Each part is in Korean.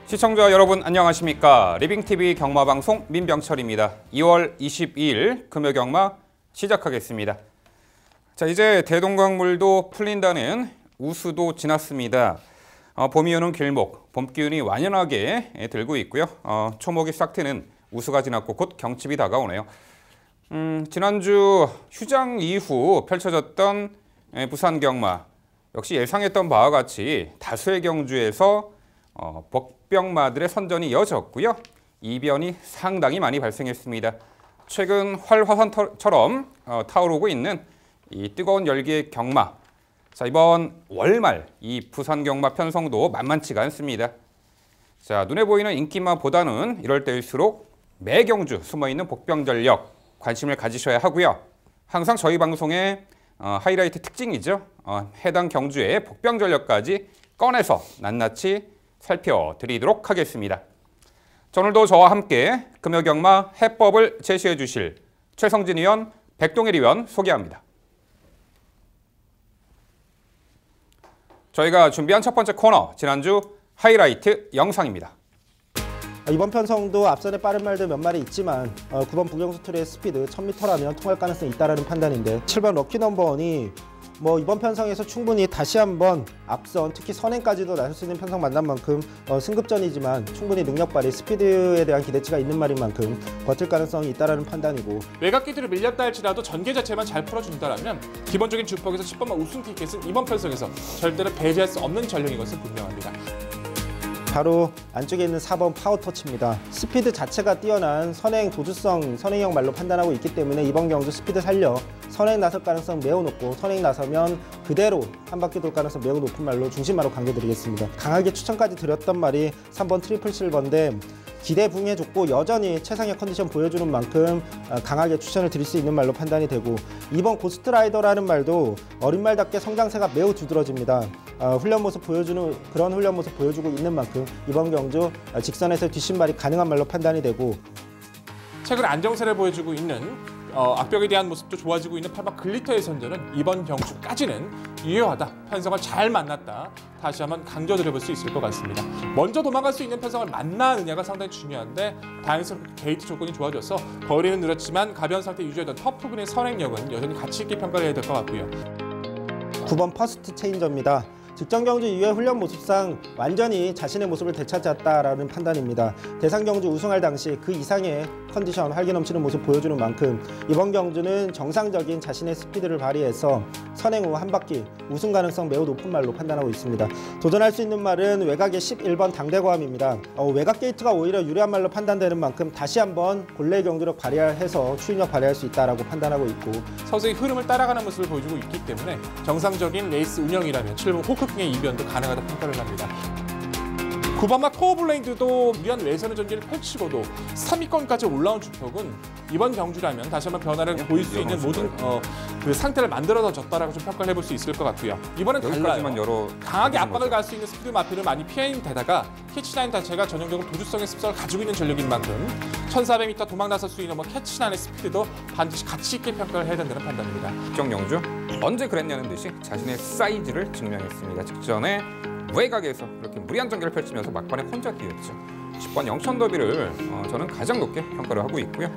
시청자 여러분 안녕하십니까? 리빙TV 경마방송 민병철입니다. 2월 22일 금요경마 시작하겠습니다. 자, 이제 대동강물도 풀린다는 우수도 지났습니다. 봄이 오는 길목, 봄 기운이 완연하게 들고 있고요. 초목이 싹 트는 우수가 지났고 곧 경칩이 다가오네요. 지난주 휴장 이후 펼쳐졌던 부산 경마, 역시 예상했던 바와 같이 다수의 경주에서 복병마들의 선전이 이어졌고요. 이변이 상당히 많이 발생했습니다. 최근 활화산처럼 타오르고 있는 이 뜨거운 열기의 경마. 자, 이번 월말 이 부산 경마 편성도 만만치가 않습니다. 자, 눈에 보이는 인기마보다는 이럴 때일수록 매 경주 숨어있는 복병 전력 관심을 가지셔야 하고요. 항상 저희 방송의 하이라이트 특징이죠. 해당 경주의 복병 전력까지 꺼내서 낱낱이 살펴드리도록 하겠습니다. 자, 오늘도 저와 함께 금요경마 해법을 제시해 주실 최성진 의원, 백동일 의원 소개합니다. 저희가 준비한 첫 번째 코너, 지난주 하이라이트 영상입니다. 이번 편성도 앞선에 빠른 말들 몇 마리 있지만 9번 부경수툴의 스피드 1000m라면 통할 가능성이 있다는 판단인데 7번 럭키넘버원이 이번 편성에서 충분히 다시 한번 앞선 특히 선행까지도 나설 수 있는 편성 만난 만큼 승급전이지만 충분히 능력 발휘, 스피드에 대한 기대치가 있는 말인 만큼 버틸 가능성이 있다는 판단이고, 외곽기들을 밀렸다 할지라도 전개 자체만 잘 풀어준다면 기본적인 주폭에서 10번만 우승 티켓은 이번 편성에서 절대로 배제할 수 없는 전력인 것은 분명합니다. 바로 안쪽에 있는 4번 파워터치입니다. 스피드 자체가 뛰어난 선행 도주성 선행형 말로 판단하고 있기 때문에 이번 경주 스피드 살려 선행 나설 가능성 매우 높고, 선행 나서면 그대로 한 바퀴 돌 가능성 매우 높은 말로 중심마로 강조드리겠습니다. 강하게 추천까지 드렸던 말이 3번 트리플 실버인데 기대 부응해줬고 여전히 최상의 컨디션 보여주는 만큼 강하게 추천을 드릴 수 있는 말로 판단이 되고, 이번 고스트라이더라는 말도 어린 말답게 성장세가 매우 두드러집니다. 훈련 모습 보여주는 그런 훈련 모습 보여주고 있는 만큼 이번 경주 직선에서 뒷신발이 가능한 말로 판단이 되고, 최근 안정세를 보여주고 있는 악벽에 대한 모습도 좋아지고 있는 8번 글리터의 선전은 이번 경주까지는 유효하다, 편성을 잘 만났다, 다시 한번 강조드려볼 수 있을 것 같습니다. 먼저 도망갈 수 있는 편성을 만나느냐가 상당히 중요한데 다행스럽게 게이트 조건이 좋아져서 거리는 늘었지만 가벼운 상태 유지하던 터프근의 선행력은 여전히 가치 있게 평가를 해야 될 것 같고요. 9번 퍼스트 체인저입니다. 직전 경주 이후의 훈련 모습상 완전히 자신의 모습을 되찾았다라는 판단입니다. 대상 경주 우승할 당시 그 이상의 컨디션, 활기 넘치는 모습 보여주는 만큼 이번 경주는 정상적인 자신의 스피드를 발휘해서 선행 후 한 바퀴 우승 가능성 매우 높은 말로 판단하고 있습니다. 도전할 수 있는 말은 외곽의 11번 당대고함입니다. 외곽 게이트가 오히려 유리한 말로 판단되는 만큼 다시 한번 본래 경주력 발휘해서 추진력 발휘할 수 있다라고 판단하고 있고, 서서히 흐름을 따라가는 모습을 보여주고 있기 때문에 정상적인 레이스 운영이라면 7번 호크킹의 이변도 가능하다 평가를 합니다. 9번마 코어블레인드도 무리한 외선의 전개를 펼치고도 3위권까지 올라온 주폭은 이번 경주라면 다시 한번 변화를 보일 수 있는 모든 그 상태를 만들어졌다라고 좀 평가를 해볼 수 있을 것 같고요. 이번엔 달라요. 강하게 압박을 갈 수 있는 스피드 마피를 많이 피해인 데다가 캐치라인 자체가 전형적으로 도주성의 습성을 가지고 있는 전력인 만큼 1400m 도망 나설 수 있는 캐치라인의 스피드도 반드시 가치 있게 평가를 해야 된다는 판단입니다. 특정 경주 언제 그랬냐는 듯이 자신의 사이즈를 증명했습니다. 직전에 외곽에서 이렇게 무리한 전개를 펼치면서 막판에 혼자 뛰었죠. 10번 영천더비를 저는 가장 높게 평가를 하고 있고요.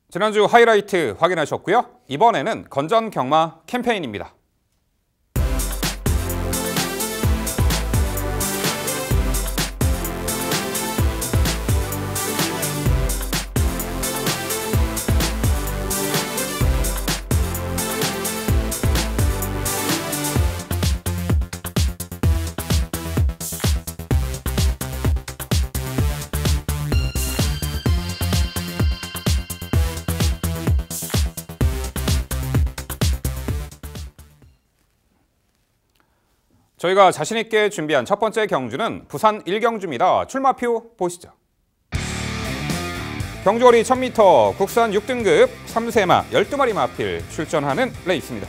지난주 하이라이트 확인하셨고요. 이번에는 건전 경마 캠페인입니다. 저희가 자신 있게 준비한 첫 번째 경주는 부산 1경주입니다. 출마표 보시죠. 경주거리 1000m, 국산 6등급 3세마 12마리 마필 출전하는 레이스입니다.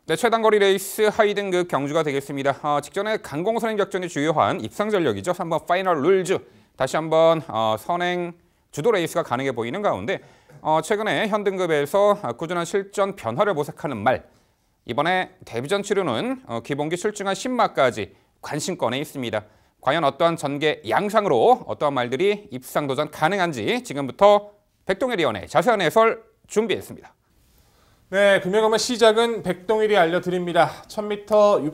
네, 최단거리 레이스 하이등급 경주가 되겠습니다. 직전에 강공선행 작전이 주요한 입상 전력이죠. 3번 파이널 룰즈. 다시 한번 선행 주도 레이스가 가능해 보이는 가운데 최근에 현등급에서 꾸준한 실전 변화를 모색하는 말, 이번에 데뷔전 치르는 기본기 출중한 신마까지 관심권에 있습니다. 과연 어떠한 전개 양상으로 어떠한 말들이 입상 도전 가능한지 지금부터 백동일 위원의 자세한 해설 준비했습니다. 네, 금요일의 시작은 백동일이 알려드립니다. 1000m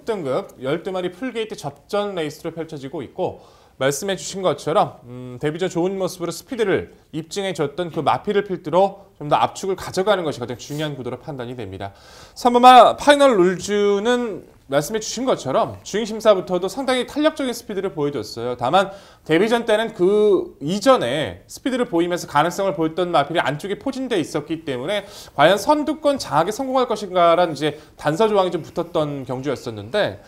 6등급 12마리 풀게이트 접전 레이스로 펼쳐지고 있고 말씀해 주신 것처럼 데뷔전 좋은 모습으로 스피드를 입증해 줬던 그 마피를 필두로 좀 더 압축을 가져가는 것이 가장 중요한 구도로 판단이 됩니다. 3번마 파이널 룰주는 말씀해 주신 것처럼 주행심사부터도 상당히 탄력적인 스피드를 보여줬어요. 다만 데뷔전 때는 그 이전에 스피드를 보이면서 가능성을 보였던 마필이 안쪽에 포진돼 있었기 때문에 과연 선두권 장악에 성공할 것인가라는 이제 단서 조항이 좀 붙었던 경주였었는데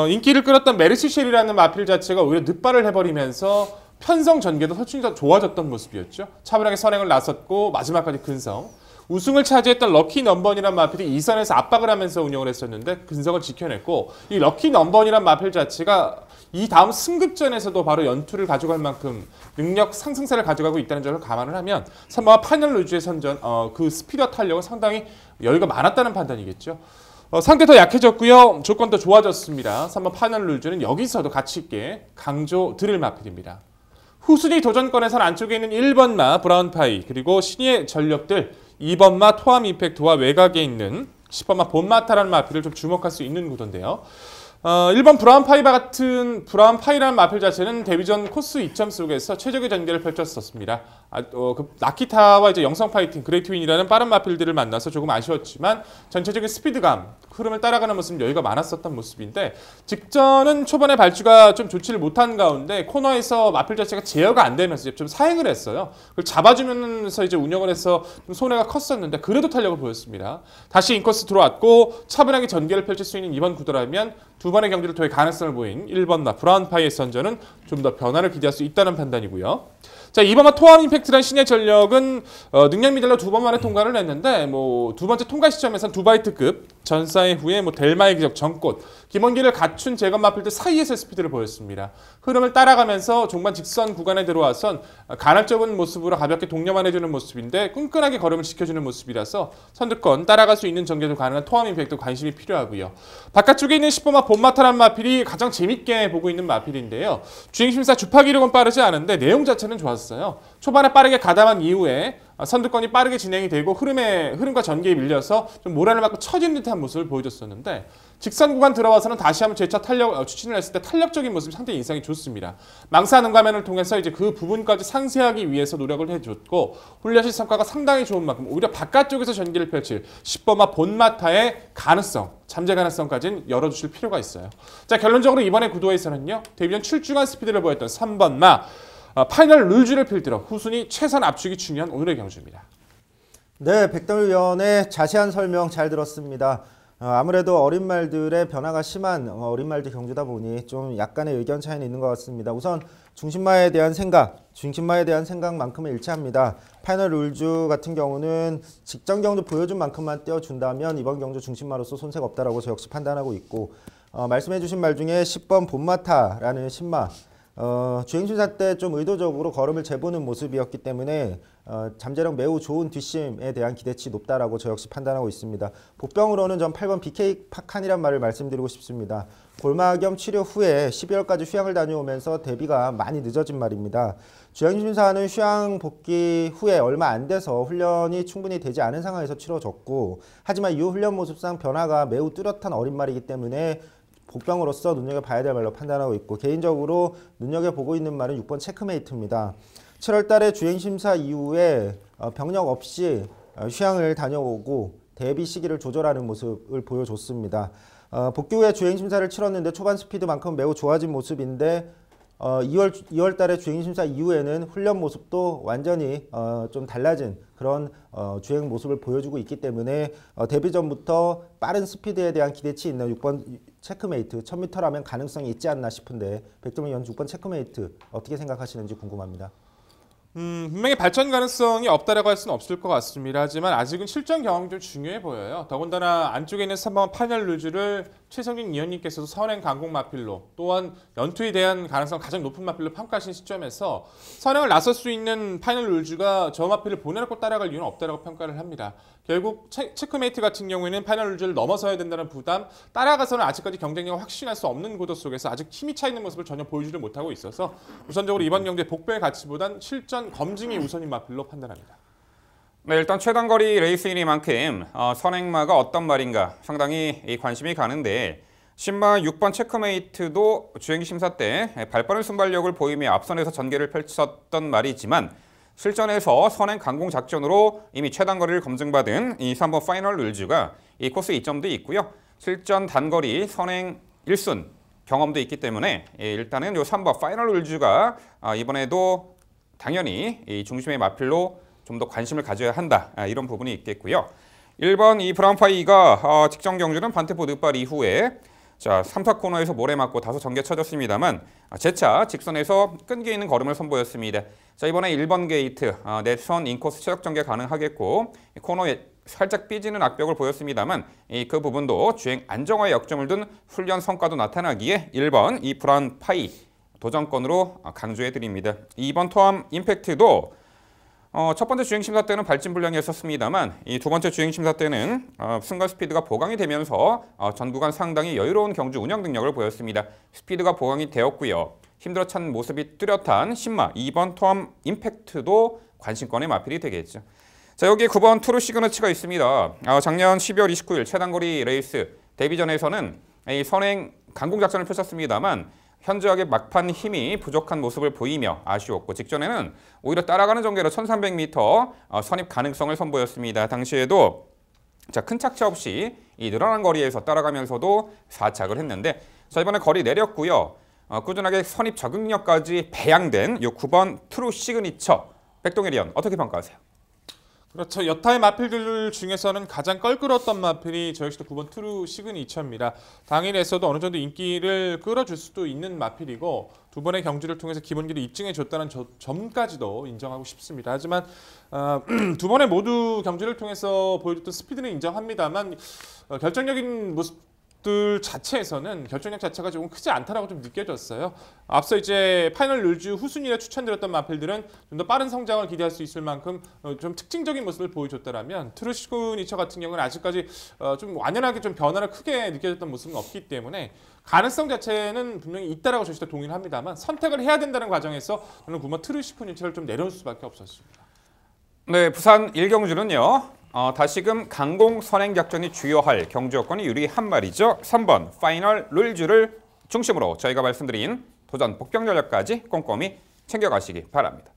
인기를 끌었던 메르시쉘이라는 마필 자체가 오히려 늑발을 해버리면서 편성 전개도 훨씬 더 좋아졌던 모습이었죠. 차분하게 선행을 나섰고 마지막까지 근성. 우승을 차지했던 럭키 넘번이란 마필이 2선에서 압박을 하면서 운영을 했었는데 근성을 지켜냈고 이 럭키 넘번이란 마필 자체가 이 다음 승급전에서도 바로 연투를 가져갈 만큼 능력 상승세를 가져가고 있다는 점을 감안을 하면 3번와 파이널 루즈의 선전 그 스피드와 탄력은 상당히 여유가 많았다는 판단이겠죠. 상대 더 약해졌고요. 조건 더 좋아졌습니다. 3번 파이널 루즈는 여기서도 가치 있게 강조 드릴 마필입니다. 후순위 도전권에서는 안쪽에 있는 1번마 브라운파이 그리고 신의 전력들 2번마 토암 임팩트와 외곽에 있는 10번마 본마타라는 마필을 좀 주목할 수 있는 구도인데요. 1번 브라운파이바 같은 브라운파이라는 마필 자체는 데뷔전 코스 2점 속에서 최적의 전개를 펼쳤었습니다. 그 나키타와 이제 영성 파이팅, 그레이트윈이라는 빠른 마필들을 만나서 조금 아쉬웠지만 전체적인 스피드감, 흐름을 따라가는 모습 여유가 많았었던 모습인데 직전은 초반에 발주가 좀 좋지를 못한 가운데 코너에서 마필 자체가 제어가 안 되면서 좀 사행을 했어요. 그걸 잡아주면서 이제 운영을 해서 좀 손해가 컸었는데 그래도 탄력을 보였습니다. 다시 인코스 들어왔고 차분하게 전개를 펼칠 수 있는 이번 구도라면 두 번의 경기를 통해 가능성을 보인 1번마 브라운파이의 선전은 좀 더 변화를 기대할 수 있다는 판단이고요. 자, 2번마 토암 임팩트란 신의 전력은 능력 미달로 두 번 만에 통과를 했는데 두 번째 통과 시점에서는 두바이트급 전사의 후에 델마의 기적 전꽃 기본기를 갖춘 제건 마필들 사이에서 스피드를 보였습니다. 흐름을 따라가면서 종반 직선 구간에 들어와선 간헐적인 모습으로 가볍게 독려만 해주는 모습인데 끈끈하게 걸음을 지켜주는 모습이라서 선두권 따라갈 수 있는 전개도 가능한 토암 임팩트 관심이 필요하고요. 바깥쪽에 있는 10번마 본마타란 마필이 가장 재밌게 보고 있는 마필인데요. 주행심사 주파기력은 빠르지 않은데 내용 자체는 좋았어요. 초반에 빠르게 가담한 이후에 선두권이 빠르게 진행이 되고 흐름과 전개에 밀려서 좀 모란을 맞고 처진 듯한 모습을 보여줬었는데 직선 구간 들어와서는 다시 한번 재차 추진을 했을 때 탄력적인 모습이 상당히 인상이 좋습니다. 망사하는 가면을 통해서 이제 그 부분까지 상쇄하기 위해서 노력을 해줬고 훈련실 성과가 상당히 좋은 만큼 오히려 바깥쪽에서 전기를 펼칠 10번마 본마타의 가능성, 잠재 가능성까지는 열어주실 필요가 있어요. 자, 결론적으로 이번에 구도에서는요. 데뷔전 출중한 스피드를 보였던 3번마 파이널 룰주를 필두로 후순위 최선 압축이 중요한 오늘의 경주입니다. 네, 백동일 위원의 자세한 설명 잘 들었습니다. 아무래도 어린 말들의 변화가 심한 어린 말들 경주다 보니 좀 약간의 의견 차이는 있는 것 같습니다. 우선 중심마에 대한 생각만큼은 일치합니다. 파이널 룰주 같은 경우는 직전 경주 보여준 만큼만 떼어준다면 이번 경주 중심마로서 손색 없다라고 저 역시 판단하고 있고 말씀해 주신 말 중에 10번 본마타라는 신마 주행심사 때 좀 의도적으로 걸음을 재보는 모습이었기 때문에 잠재력 매우 좋은 뒷심에 대한 기대치 높다라고 저 역시 판단하고 있습니다. 복병으로는 전 8번 BK 파칸이란 말을 말씀드리고 싶습니다. 골마겸 치료 후에 12월까지 휴양을 다녀오면서 데뷔가 많이 늦어진 말입니다. 주행심사는 휴양 복귀 후에 얼마 안 돼서 훈련이 충분히 되지 않은 상황에서 치러졌고 하지만 이후 훈련 모습상 변화가 매우 뚜렷한 어린 말이기 때문에 복병으로서 눈여겨봐야 될 말로 판단하고 있고 개인적으로 눈여겨보고 있는 말은 6번 체크메이트입니다. 7월 달에 주행심사 이후에 병력 없이 휴양을 다녀오고 데뷔 시기를 조절하는 모습을 보여줬습니다. 복귀 후에 주행심사를 치렀는데 초반 스피드만큼 매우 좋아진 모습인데 2월 달에 주행심사 이후에는 훈련 모습도 완전히 좀 달라진 그런 주행 모습을 보여주고 있기 때문에 데뷔 전부터 빠른 스피드에 대한 기대치 있는 6번 체크메이트 1000m라면 가능성이 있지 않나 싶은데 백동일 위원 6번 체크메이트 어떻게 생각하시는지 궁금합니다. 분명히 발전 가능성이 없다라고 할 수는 없을 것 같습니다. 하지만 아직은 실전 경험이 좀 중요해 보여요. 더군다나 안쪽에 있는 3번 파이널 루즈를 최성진 위원님께서도 선행 강공 마필로 또한 연투에 대한 가능성이 가장 높은 마필로 평가하신 시점에서 선행을 나설 수 있는 파이널 루즈가 저 마필을 보내놓고 따라갈 이유는 없다라고 평가를 합니다. 결국 체크메이트 같은 경우에는 파이널 루즈를 넘어서야 된다는 부담, 따라가서는 아직까지 경쟁력을 확신할 수 없는 구도 속에서 아직 힘이 차 있는 모습을 전혀 보여주지 못하고 있어서 우선적으로 이번 경기의 복배의 가치보단 실전 검증이 우선인 마필로 판단합니다. 네, 일단 최단거리 레이스이니만큼 선행마가 어떤 말인가 상당히 관심이 가는데 신마 6번 체크메이트도 주행기 심사 때 발빠른 순발력을 보이며 앞선에서 전개를 펼쳤던 말이지만 실전에서 선행 강공 작전으로 이미 최단거리를 검증받은 이 3번 파이널 룰즈가 이 코스 이점도 있고요. 실전 단거리 선행 1순 경험도 있기 때문에 일단은 이 3번 파이널 룰즈가 이번에도 당연히 이 중심의 마필로 좀 더 관심을 가져야 한다. 이런 부분이 있겠고요. 1번 이 브라운파이가 직전 경주는 반테포 늑발 이후에 자 3, 4코너에서 모래 맞고 다소 전개 쳐졌습니다만 재차 직선에서 끈기 있는 걸음을 선보였습니다. 자 이번에 1번 게이트 내선 인코스 최적 전개 가능하겠고 코너에 살짝 삐지는 악벽을 보였습니다만 그 부분도 주행 안정화에 역점을 둔 훈련 성과도 나타나기에 1번 이 브라운파이 도전권으로 강조해드립니다. 2번 토암 임팩트도 첫 번째 주행 심사 때는 발진 불량이었습니다만 이 두 번째 주행 심사 때는 순간 스피드가 보강이 되면서 전 구간 상당히 여유로운 경주 운영 능력을 보였습니다. 스피드가 보강이 되었고요. 힘들어 찬 모습이 뚜렷한 신마 2번 토암 임팩트도 관심권의 마필이 되겠죠. 자 여기 9번 투르 시그너츠가 있습니다. 작년 12월 29일 최단거리 레이스 데뷔전에서는 이 선행 강공 작전을 펼쳤습니다만 현저하게 막판 힘이 부족한 모습을 보이며 아쉬웠고 직전에는 오히려 따라가는 전개로 1300m 선입 가능성을 선보였습니다. 당시에도 큰 착차 없이 이 늘어난 거리에서 따라가면서도 4착을 했는데 자 이번에 거리 내렸고요. 꾸준하게 선입 적응력까지 배양된 이 9번 트루 시그니처 백동일위원 어떻게 평가하세요? 그렇죠. 여타의 마필들 중에서는 가장 껄끄러웠던 마필이 저 역시도 9번 트루 시그니처입니다. 당일에서도 어느 정도 인기를 끌어줄 수도 있는 마필이고 두 번의 경주를 통해서 기본기를 입증해줬다는 점까지도 인정하고 싶습니다. 하지만 두 번의 모두 경주를 통해서 보여줬던 스피드는 인정합니다만 결정적인 모습들 자체에서는 결정력 자체가 조금 크지 않다라고 좀 느껴졌어요. 앞서 이제 파이널 룰즈 후순위에 추천드렸던 마필들은 좀 더 빠른 성장을 기대할 수 있을 만큼 좀 특징적인 모습을 보여줬다라면 트루 시그니처 같은 경우는 아직까지 좀 완연하게 좀 변화를 크게 느껴졌던 모습은 없기 때문에 가능성 자체는 분명히 있다라고 저희도 동의를 합니다만 선택을 해야 된다는 과정에서 저는 9번 트루 시그니처를 좀 내려올 수밖에 없었습니다. 네, 부산 1경주는요. 다시금 강공 선행 작전이 주요할 경주 여건이 유리한 말이죠. 3번 파이널 룰즈를 중심으로 저희가 말씀드린 도전 복병 전략까지 꼼꼼히 챙겨가시기 바랍니다.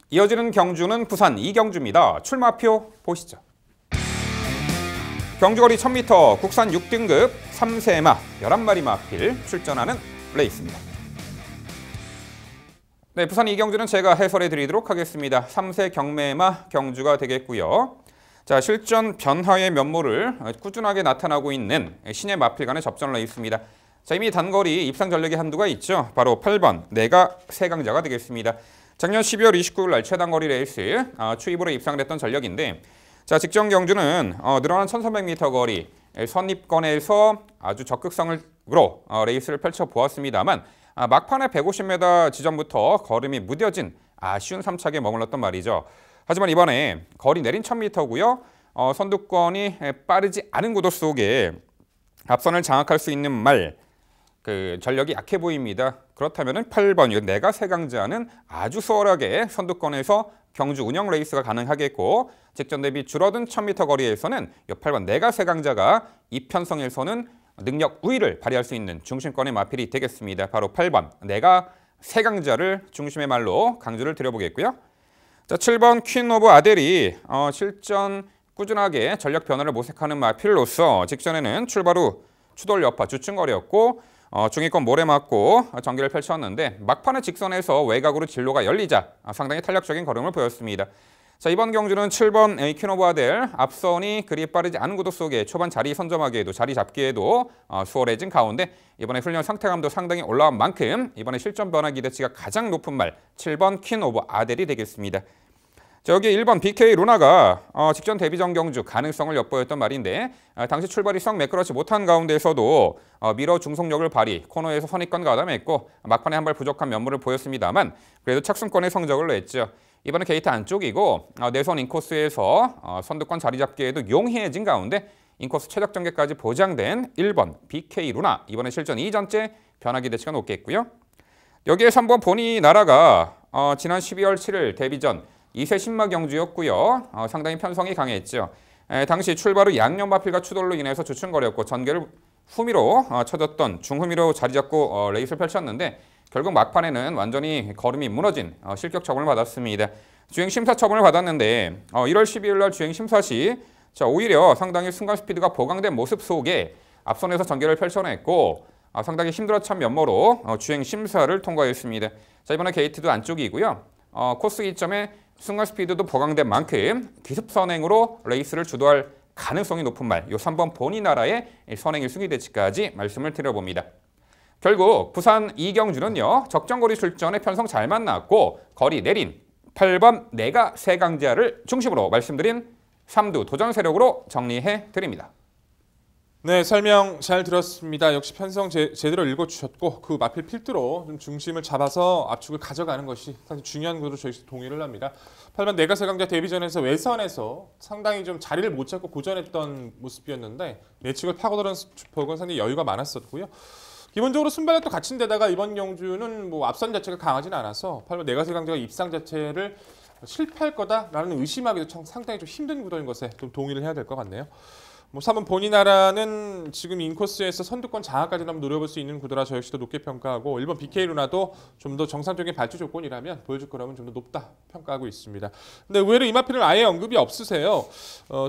이어지는 경주는 부산 2경주입니다. 출마표 보시죠. 경주거리 1000m 국산 6등급 3세마 11마리 마필 출전하는 레이스입니다. 네, 부산 2경주는 제가 해설해 드리도록 하겠습니다. 3세 경매마 경주가 되겠고요. 자, 실전 변화의 면모를 꾸준하게 나타나고 있는 신의 마필 간의 접전 레이스입니다. 자, 이미 단거리 입상 전력이 한두가 있죠. 바로 8번 내가 세강자가 되겠습니다. 작년 12월 29일 날 최단거리 레이스 추입으로 입상을 했던 전력인데 자, 직전 경주는 늘어난 1300m 거리 선입권에서 아주 적극성으로 레이스를 펼쳐보았습니다만 막판에 150m 지점부터 걸음이 무뎌진 아쉬운 3착에 머물렀단 말이죠. 하지만 이번에 거리 내린 1000m고요. 선두권이 빠르지 않은 구도 속에 앞선을 장악할 수 있는 전력이 약해 보입니다. 그렇다면 8번 내가 세강자는 아주 수월하게 선두권에서 경주 운영 레이스가 가능하겠고 직전 대비 줄어든 1000m 거리에서는 8번 내가 세강자가 이편성에서는 능력 우위를 발휘할 수 있는 중심권의 마필이 되겠습니다. 바로 8번 내가 세강자를 중심의 말로 강조를 드려보겠고요. 자, 7번 퀸 오브 아델이 실전 꾸준하게 전력 변화를 모색하는 마필로서 직전에는 출발 후 추돌 여파 주춤거리였고 중위권 모래 맞고 전개를 펼쳤는데 막판의 직선에서 외곽으로 진로가 열리자 상당히 탄력적인 걸음을 보였습니다. 자, 이번 경주는 7번 퀸 오브 아델 앞선이 그리 빠르지 않은 구도 속에 초반 자리 선점하기에도 자리 잡기에도 수월해진 가운데 이번에 훈련 상태감도 상당히 올라온 만큼 이번에 실전 변화 기대치가 가장 높은 말 7번 퀸 오브 아델이 되겠습니다. 자, 여기 1번 BK 루나가 직전 데뷔전 경주 가능성을 엿보였던 말인데 당시 출발이 썩 매끄럽지 못한 가운데서도 미러 중속력을 발휘, 코너에서 선입관 가담했고 막판에 한 발 부족한 면모를 보였습니다만 그래도 착순권의 성적을 냈죠. 이번에 게이트 안쪽이고 내선 인코스에서 선두권 자리 잡기에도 용이해진 가운데 인코스 최적 전개까지 보장된 1번 BK 루나 이번에 실전 2전째 변화 기대치가 높겠고요. 여기에 3번 보니 나라가 지난 12월 7일 데뷔전 2세 신마 경주였고요. 상당히 편성이 강했죠. 당시 출발 후 양념 마필과 추돌로 인해서 주춤거렸고 전개를 후미로 쳐졌던 중후미로 자리 잡고 레이스를 펼쳤는데 결국 막판에는 완전히 걸음이 무너진 실격 처분을 받았습니다. 주행 심사 처분을 받았는데 1월 12일 날 주행 심사 시 오히려 상당히 순간 스피드가 보강된 모습 속에 앞선에서 전개를 펼쳐냈고 상당히 힘들어찬 면모로 주행 심사를 통과했습니다. 자, 이번에 게이트도 안쪽이고요. 코스 이점에 순간 스피드도 보강된 만큼 기습 선행으로 레이스를 주도할 가능성이 높은 말, 이 3번 보니 나라의 선행 1순위 대치까지 말씀을 드려봅니다. 결국 부산 이경주는요. 적정거리 출전에 편성 잘 만났고 거리 내린 8번 내가 세강자를 중심으로 말씀드린 3두 도전 세력으로 정리해 드립니다. 네, 설명 잘 들었습니다. 역시 편성 제대로 읽어주셨고 그 마필 필두로 좀 중심을 잡아서 압축을 가져가는 것이 사실 중요한 것으로 저희 동의를 합니다. 8번 내가세강자 데뷔전에서 외선에서 상당히 좀 자리를 못 잡고 고전했던 모습이었는데 내측을 파고드는 주폭은 상당히 여유가 많았었고요. 기본적으로 순발력도 갖춘 데다가 이번 경주는 뭐 앞선 자체가 강하진 않아서 8번 내가세강자가 입상 자체를 실패할 거다라는 의심하기도 상당히 좀 힘든 구도인 것에 좀 동의를 해야 될 것 같네요. 3번 보니 나라는 지금 인코스에서 선두권 장악까지 한번 노려볼 수 있는 구도라 저 역시도 높게 평가하고 1번 BK 루나도 좀 더 정상적인 발주 조건이라면 보여줄 거라면 좀 더 높다 평가하고 있습니다. 근데 의외로 이마필은 아예 언급이 없으세요.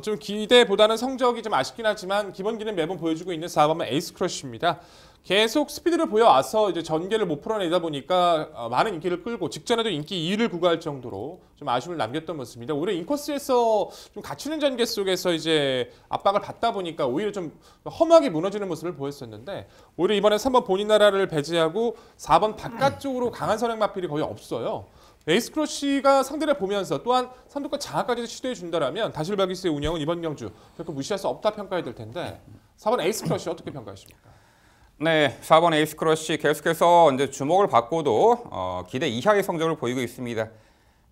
좀 기대보다는 성적이 좀 아쉽긴 하지만 기본기는 매번 보여주고 있는 4번은 에이스 크러쉬입니다. 계속 스피드를 보여와서 이제 전개를 못 풀어내다 보니까 많은 인기를 끌고 직전에도 인기 2위를 구가할 정도로 좀 아쉬움을 남겼던 모습입니다. 오히려 인코스에서 좀 갖추는 전개 속에서 이제 압박을 받다 보니까 오히려 좀 험하게 무너지는 모습을 보였었는데 오히려 이번에 3번 본인 나라를 배제하고 4번 바깥쪽으로 강한 선행 마필이 거의 없어요. 에이스 크러쉬가 상대를 보면서 또한 선두권 장악까지 시도해 준다라면 다실바기스의 운영은 이번 경주 결코 무시할 수 없다 평가해야 될 텐데 4번 에이스 크러쉬 어떻게 평가하십니까? 네, 4번 에이스 크러쉬 계속해서 이제 주목을 받고도 기대 이하의 성적을 보이고 있습니다.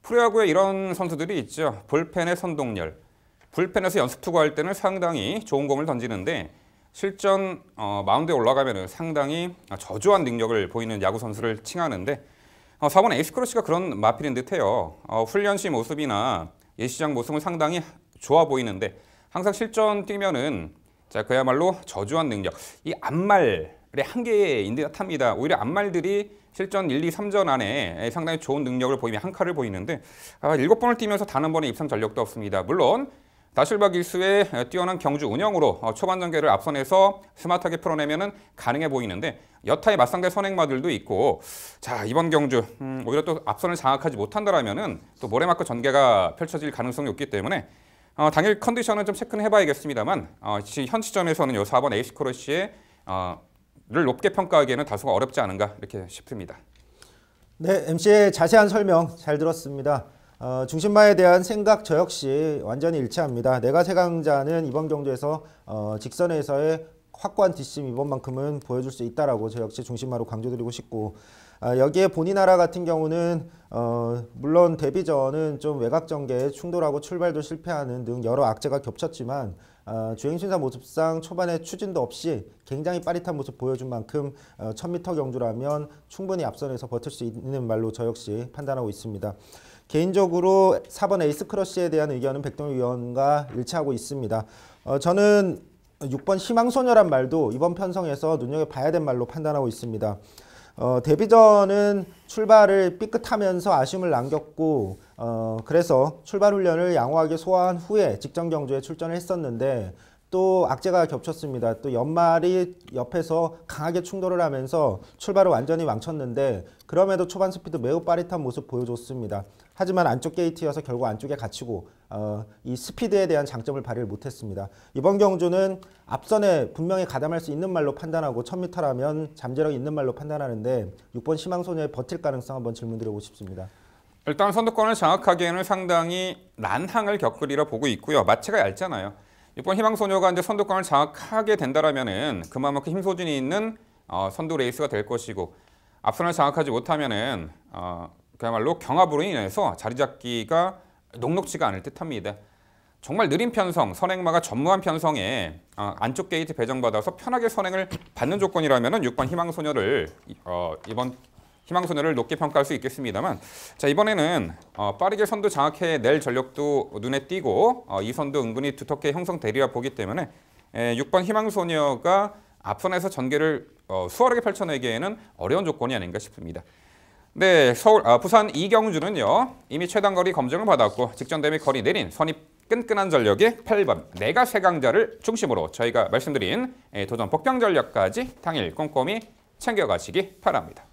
프로야구에 이런 선수들이 있죠. 불펜의 선동열. 불펜에서 연습 투구할 때는 상당히 좋은 공을 던지는데 실전 마운드에 올라가면 상당히 저조한 능력을 보이는 야구 선수를 칭하는데 4번 에이스 크러쉬가 그런 마필인 듯해요. 훈련 시 모습이나 예시장 모습은 상당히 좋아 보이는데 항상 실전 뛰면은 그야말로 저조한 능력. 이 앞말의 한계인 듯합니다. 오히려 앞말들이 실전 1, 2, 3전 안에 상당히 좋은 능력을 보이며 한 칼을 보이는데 7번을 뛰면서 단 한 번의 입상 전력도 없습니다. 물론 다실바 기수의 뛰어난 경주 운영으로 초반 전개를 앞선에서 스마트하게 풀어내면 가능해 보이는데 여타의 맞상대 선행마들도 있고 자 이번 경주 오히려 또 앞선을 장악하지 못한다라면은 또 모래 맞고 전개가 펼쳐질 가능성이 없기 때문에 당일 컨디션은 좀 체크는 해봐야겠습니다만 현 시점에서는 요 4번 에이스 크러쉬의 를 높게 평가하기에는 다소 어렵지 않은가 이렇게 싶습니다. 네, MC의 자세한 설명 잘 들었습니다. 중심마에 대한 생각 저 역시 완전히 일치합니다. 내가 세강자는 이번 경주에서 직선에서의 확고한 뒷심 이번만큼은 보여줄 수 있다라고 저 역시 중심마로 강조드리고 싶고 여기에 본인나라 같은 경우는 물론 데뷔전은 좀 외곽 전개에 충돌하고 출발도 실패하는 등 여러 악재가 겹쳤지만 주행심사 모습상 초반에 추진도 없이 굉장히 빠릿한 모습 보여준 만큼 1000m 경주라면 충분히 앞선에서 버틸 수 있는 말로 저 역시 판단하고 있습니다. 개인적으로 4번 에이스 크러쉬에 대한 의견은 백동희 위원과 일치하고 있습니다. 저는 6번 희망소녀란 말도 이번 편성에서 눈여겨봐야 될 말로 판단하고 있습니다. 데뷔전은 출발을 삐끗하면서 아쉬움을 남겼고 그래서 출발 훈련을 양호하게 소화한 후에 직전 경주에 출전을 했었는데 또 악재가 겹쳤습니다. 또 연말이 옆에서 강하게 충돌을 하면서 출발을 완전히 망쳤는데 그럼에도 초반 스피드 매우 빠릿한 모습 보여줬습니다. 하지만 안쪽 게이트여서 결국 안쪽에 갇히고 이 스피드에 대한 장점을 발휘를 못했습니다. 이번 경주는 앞선에 분명히 가담할 수 있는 말로 판단하고 1000m라면 잠재력이 있는 말로 판단하는데 6번 희망소녀의 버틸 가능성 한번 질문드리고 싶습니다. 일단 선두권을 장악하기에는 상당히 난항을 겪으리라 보고 있고요. 마체가 얇잖아요. 이번 희망소녀가 이제 선두권을 장악하게 된다라면은 그만큼 힘 소진이 있는 선두 레이스가 될 것이고, 앞선을 장악하지 못하면은 그야말로 경합으로 인해서 자리 잡기가 녹록지가 않을 듯합니다. 정말 느린 편성, 선행마가 전무한 편성에 안쪽 게이트 배정받아서 편하게 선행을 받는 조건이라면은 6번 희망소녀를 이번 희망소녀를 높게 평가할 수 있겠습니다만, 자 이번에는 빠르게 선두 장악해 낼 전력도 눈에 띄고 이 선두 은근히 두텁게 형성되리라 보기 때문에 6번 희망소녀가 앞선에서 전개를 수월하게 펼쳐내기에는 어려운 조건이 아닌가 싶습니다. 네, 부산 이경주는요 이미 최단거리 검증을 받았고 직전 대비 거리 내린 선입 끈끈한 전력의 8번 내가 세강자를 중심으로 저희가 말씀드린 도전 복병 전력까지 당일 꼼꼼히 챙겨가시기 바랍니다.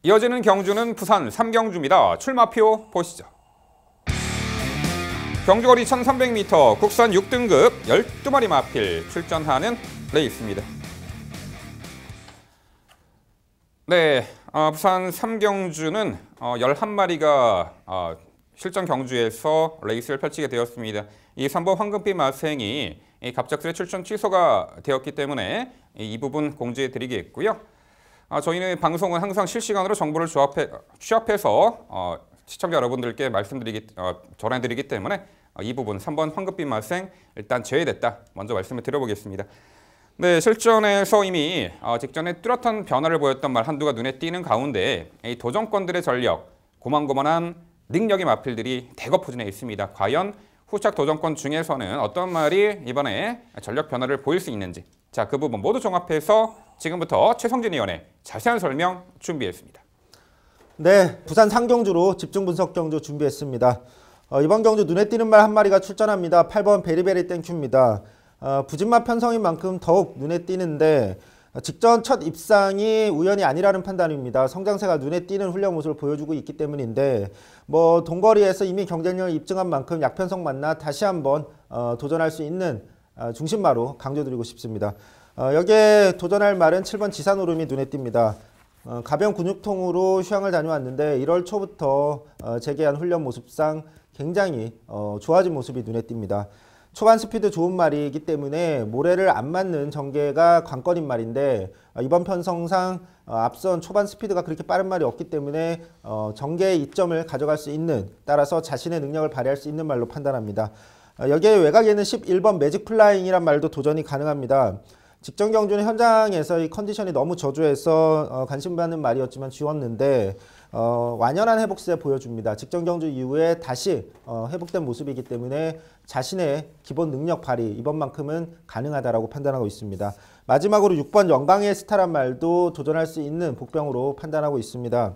이어지는 경주는 부산 3경주입니다. 출마표 보시죠. 경주거리 1300m 국산 6등급 12마리 마필 출전하는 레이스입니다. 네, 부산 3경주는 11마리가 실전 경주에서 레이스를 펼치게 되었습니다. 이 3번 황금빛 마생이 갑작스레 출전 취소가 되었기 때문에 이 부분 공지해 드리겠고요. 저희는 방송은 항상 실시간으로 정보를 취합해서 시청자 여러분들께 전해드리기 때문에 이 부분 3번 황금빛 마생 일단 제외됐다 먼저 말씀을 드려보겠습니다. 네, 실전에서 이미 직전에 뚜렷한 변화를 보였던 말 한두가 눈에 띄는 가운데 이 도전권들의 전력, 고만고만한 능력의 마필들이 대거푸진해 있습니다. 과연 후착 도전권 중에서는 어떤 말이 이번에 전력 변화를 보일 수 있는지, 자, 그 부분 모두 종합해서 지금부터 최성진 위원의 자세한 설명 준비했습니다. 네, 부산 3경주로 집중 분석 경주 준비했습니다. 이번 경주 눈에 띄는 말 한 마리가 출전합니다. 8번 베리베리 땡큐입니다. 부진마 편성인 만큼 더욱 눈에 띄는데 직전 첫 입상이 우연이 아니라는 판단입니다. 성장세가 눈에 띄는 훈련 모습을 보여주고 있기 때문인데 동거리에서 이미 경쟁력을 입증한 만큼 약편성 만나 다시 한번 도전할 수 있는 중심마로 강조드리고 싶습니다. 여기에 도전할 말은 7번 지산오름이 눈에 띕니다. 가벼운 근육통으로 휴양을 다녀왔는데 1월 초부터 재개한 훈련 모습상 굉장히 좋아진 모습이 눈에 띕니다. 초반 스피드 좋은 말이기 때문에 모래를 안 맞는 전개가 관건인 말인데 이번 편성상 앞선 초반 스피드가 그렇게 빠른 말이 없기 때문에 전개의 이점을 가져갈 수 있는, 따라서 자신의 능력을 발휘할 수 있는 말로 판단합니다. 여기에 외곽에는 11번 매직 플라잉이란 말도 도전이 가능합니다. 직전 경주는 현장에서 이 컨디션이 너무 저조해서 관심받는 말이었지만 지웠는데 완연한 회복세 보여줍니다. 직전 경주 이후에 다시 회복된 모습이기 때문에 자신의 기본 능력 발휘 이번만큼은 가능하다라고 판단하고 있습니다. 마지막으로 6번 영광의 스타란 말도 도전할 수 있는 복병으로 판단하고 있습니다.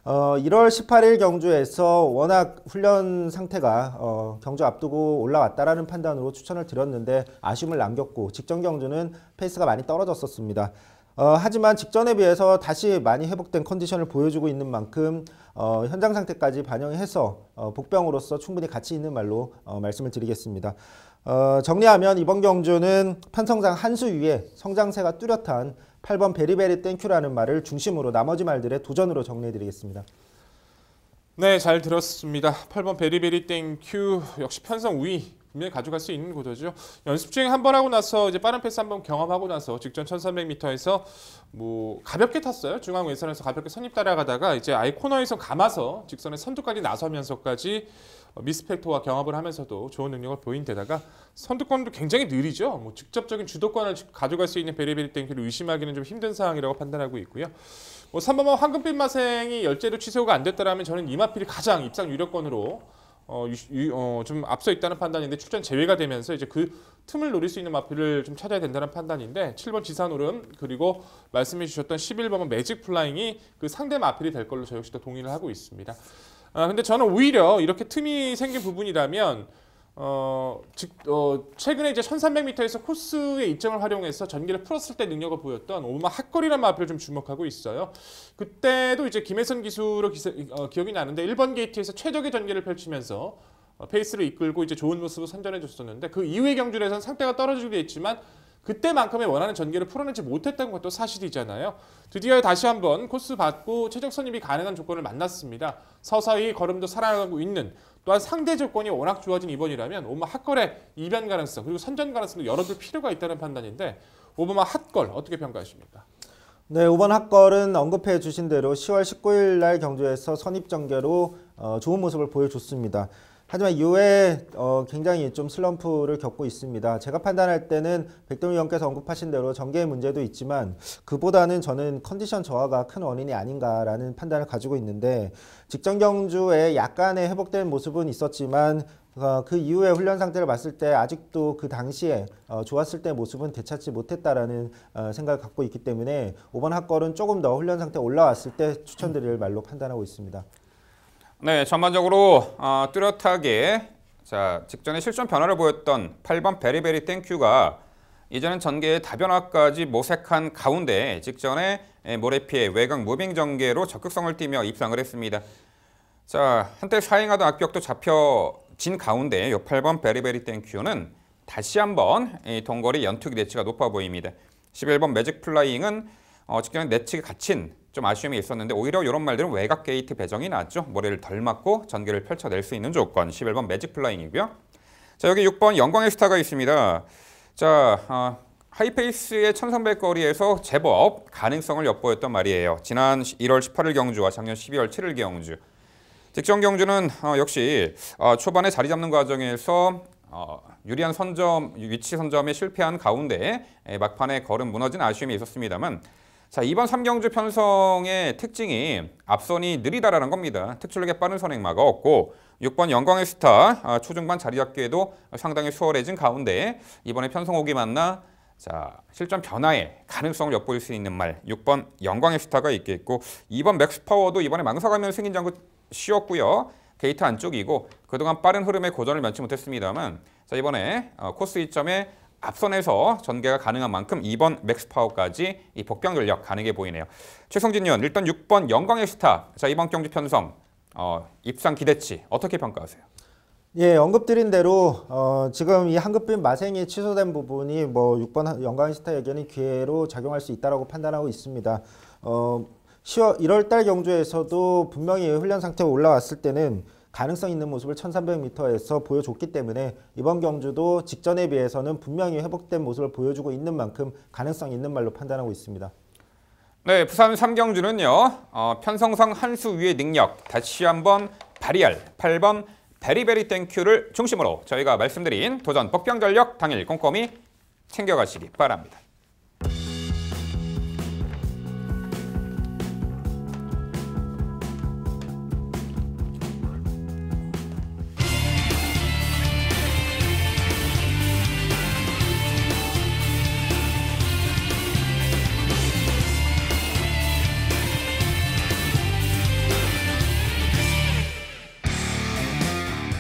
1월 18일 경주에서 워낙 훈련 상태가 경주 앞두고 올라왔다라는 판단으로 추천을 드렸는데 아쉬움을 남겼고 직전 경주는 페이스가 많이 떨어졌었습니다. 하지만 직전에 비해서 다시 많이 회복된 컨디션을 보여주고 있는 만큼 현장 상태까지 반영해서 복병으로서 충분히 가치 있는 말로 말씀을 드리겠습니다. 정리하면 이번 경주는 편성상 한 수 위에 성장세가 뚜렷한 8번 베리베리 땡큐라는 말을 중심으로 나머지 말들의 도전으로 정리해드리겠습니다. 네, 잘 들었습니다. 8번 베리베리 땡큐 역시 편성 우위 분명히 가져갈 수 있는 구도죠. 연습 주행 한 번 하고 나서 이제 빠른 패스 한번 경험하고 나서 직전 1300m에서 가볍게 탔어요. 중앙 외선에서 가볍게 선입 따라가다가 이제 아예 코너에서 감아서 직선에 선두까지 나서면서까지 미스펙터와 경합을 하면서도 좋은 능력을 보인 데다가 선두권도 굉장히 느리죠. 직접적인 주도권을 가져갈 수 있는 베리베리 땡큐를 의심하기는 좀 힘든 상황이라고 판단하고 있고요. 3번만 황금빛 마생이 열제로 취소가 안 됐다라면 저는 이 마필이 가장 입상 유력권으로 좀 앞서 있다는 판단인데 출전 제외가 되면서 이제 그 틈을 노릴 수 있는 마필을 좀 찾아야 된다는 판단인데 7번 지산오름 그리고 말씀해 주셨던 11번은 매직 플라잉이 그 상대 마필이 될 걸로 저 역시도 동의를 하고 있습니다. 근데 저는 오히려 이렇게 틈이 생긴 부분이라면 최근에 이제 1300m에서 코스의 이점을 활용해서 전기를 풀었을 때 능력을 보였던 오마 핫거리라는 마필을 좀 주목하고 있어요. 그때도 이제 김혜선 기수로 기억이 나는데 1번 게이트에서 최적의 전개를 펼치면서 페이스를 이끌고 이제 좋은 모습을 선전해줬었는데 그 이후의 경주에서는 상태가 떨어지기도 했지만 그때만큼의 원하는 전개를 풀어내지 못했던 것도 사실이잖아요. 드디어 다시 한번 코스 받고 최적 선입이 가능한 조건을 만났습니다. 서서히 걸음도 살아가고 있는 또한 상대 조건이 워낙 좋아진 이번이라면 오버마 핫걸의 이변 가능성 그리고 선전 가능성도 열어둘 필요가 있다는 판단인데 오버마 핫걸 어떻게 평가하십니까? 네, 5번 핫걸은 언급해 주신 대로 10월 19일 날 경주에서 선입 전개로 좋은 모습을 보여줬습니다. 하지만 이후에 굉장히 좀 슬럼프를 겪고 있습니다. 제가 판단할 때는 백동희 위원께서 언급하신 대로 전개의 문제도 있지만 그보다는 저는 컨디션 저하가 큰 원인이 아닌가라는 판단을 가지고 있는데 직전 경주에 약간의 회복된 모습은 있었지만 그 이후에 훈련 상태를 봤을 때 아직도 그 당시에 좋았을 때 모습은 되찾지 못했다라는 생각을 갖고 있기 때문에 5번 핫걸은 조금 더 훈련 상태 올라왔을 때 추천드릴 말로 판단하고 있습니다. 네, 전반적으로 뚜렷하게 자 직전에 실전 변화를 보였던 8번 베리베리 땡큐가 이제는 전개의 다변화까지 모색한 가운데 직전에 모래피해 외곽 무빙 전개로 적극성을 띠며 입상을 했습니다. 자 한때 사행하던 악격도 잡혀진 가운데 이 8번 베리베리 땡큐는 다시 한번 동거리 연투 기대치가 높아 보입니다. 11번 매직 플라잉은 직전에 내측에 갇힌 좀 아쉬움이 있었는데 오히려 이런 말들은 외곽 게이트 배정이 낫죠. 모래를 덜 맞고 전개를 펼쳐낼 수 있는 조건 11번 매직 플라잉이고요. 자 여기 6번 영광의 스타가 있습니다. 자 하이페이스의 1300거리에서 제법 가능성을 엿보였단 말이에요. 지난 1월 18일 경주와 작년 12월 7일 경주. 직전 경주는 역시 초반에 자리 잡는 과정에서 유리한 선점, 위치 선점에 실패한 가운데 막판에 걸음 무너진 아쉬움이 있었습니다만 자 이번 3경주 편성의 특징이 앞선이 느리다라는 겁니다. 특출나게 빠른 선행마가 없고 6번 영광의 스타 초중반 자리 잡기에도 상당히 수월해진 가운데 이번에 편성 오기 만나 자 실전 변화의 가능성을 엿보일 수 있는 말 6번 영광의 스타가 있겠고 2번 맥스파워도 이번에 망사가면 승인 장구 쉬웠고요. 게이트 안쪽이고 그동안 빠른 흐름에 고전을 면치 못했습니다만 자 이번에 코스 이점에 앞선에서 전개가 가능한 만큼 2번 맥스파워까지 이 복병 전력 가능해 보이네요. 최성진 의원 일단 6번 영광의 스타 자 이번 경주 편성 입상 기대치 어떻게 평가하세요? 예, 언급드린 대로 지금 이 한급빈 마생이 취소된 부분이 뭐 6번 영광의 스타에게는 기회로 작용할 수 있다고 판단하고 있습니다. 1월 달 경주에서도 분명히 훈련 상태가 올라왔을 때는 가능성 있는 모습을 1300m에서 보여줬기 때문에 이번 경주도 직전에 비해서는 분명히 회복된 모습을 보여주고 있는 만큼 가능성 있는 말로 판단하고 있습니다. 네, 부산 3경주는요. 편성상 한 수 위의 능력 다시 한번 발휘할 8번 베리베리 땡큐를 중심으로 저희가 말씀드린 도전 복병 전력 당일 꼼꼼히 챙겨가시기 바랍니다.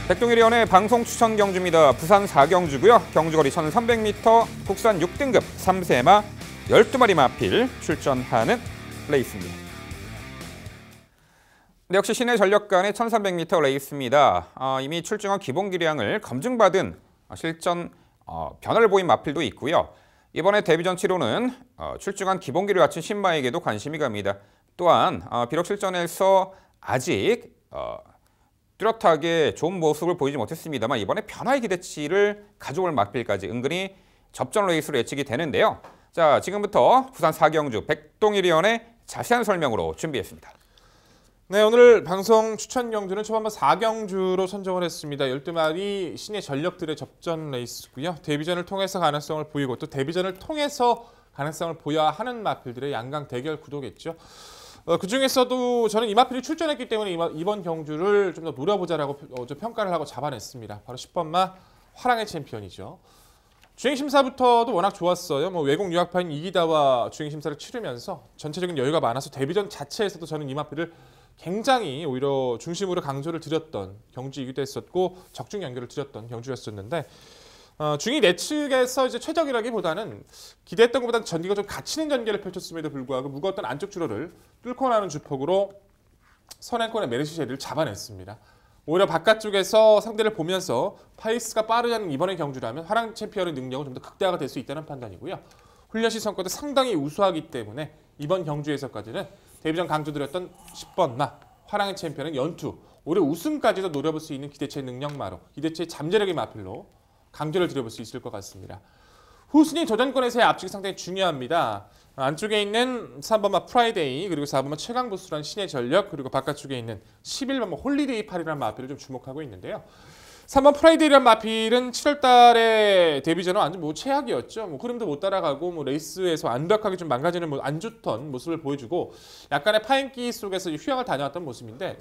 백동일위원의 방송 추천 경주입니다. 부산 4경주고요. 경주거리 1300m, 국산 6등급 3세마 12마리 마필 출전하는 레이스입니다. 네, 역시 시내 전력간의 1300m 레이스입니다. 이미 출중한 기본 기량을 검증받은 실전 변화를 보인 마필도 있고요. 이번에 데뷔전 치료는 출중한 기본 기를 갖춘 신마에게도 관심이 갑니다. 또한 비록 실전에서 아직 뚜렷하게 좋은 모습을 보이지 못했습니다만 이번에 변화의 기대치를 가져올 막필까지 은근히 접전 레이스로 예측이 되는데요. 자, 지금부터 부산 4경주 백동일위원의 자세한 설명으로 준비했습니다. 네, 오늘 방송 추천 경주는 초반반 4경주로 선정을 했습니다. 12마리 신의 전력들의 접전 레이스고요. 데뷔전을 통해서 가능성을 보이고 또 데뷔전을 통해서 가능성을 보여야 하는 마필들의 양강 대결 구도겠죠. 그중에서도 저는 이 마필이 출전했기 때문에 이번 경주를 좀 더 노려보자라고 좀 평가를 하고 잡아냈습니다. 바로 10번마 화랑의 챔피언이죠. 주행심사부터도 워낙 좋았어요. 외국 유학파인 이기다와 주행심사를 치르면서 전체적인 여유가 많아서 데뷔전 자체에서도 저는 이 마필을 굉장히 오히려 중심으로 강조를 드렸던 경주이기도 했었고 적중 연결을 드렸던 경주였었는데 중위 내측에서 이제 최적이라기보다는 기대했던 것보다는 전기가 좀 갇히는 전개를 펼쳤음에도 불구하고 무거웠던 안쪽 주로를 뚫고 나는 주폭으로 선행권의 메르시제를 잡아냈습니다. 오히려 바깥쪽에서 상대를 보면서 페이스가 빠르다는 이번의 경주라면 화랑 챔피언의 능력은 좀 더 극대화가 될 수 있다는 판단이고요. 훈련시 성과도 상당히 우수하기 때문에 이번 경주에서까지는 데뷔전 강조드렸던 10번 마 화랑의 챔피언은 연투, 올해 우승까지도 노려볼 수 있는 기대체의 능력마로, 기대체의 잠재력의 마필로 강조를 드려볼 수 있을 것 같습니다. 후순위 도전권에서의 압축이 상당히 중요합니다. 안쪽에 있는 3번마 프라이데이, 그리고 4번마 최강보수라는 신의 전력, 그리고 바깥쪽에 있는 11번마 홀리데이 8이라는 마필을 좀 주목하고 있는데요. 3번 프라이데이라는 마필은 7월 달에 데뷔전은 완전 뭐 최악이었죠. 뭐 흐름도 못 따라가고 뭐 레이스에서 완벽하게 좀 망가지는 뭐 안 좋던 모습을 보여주고 약간의 파행기 속에서 휴양을 다녀왔던 모습인데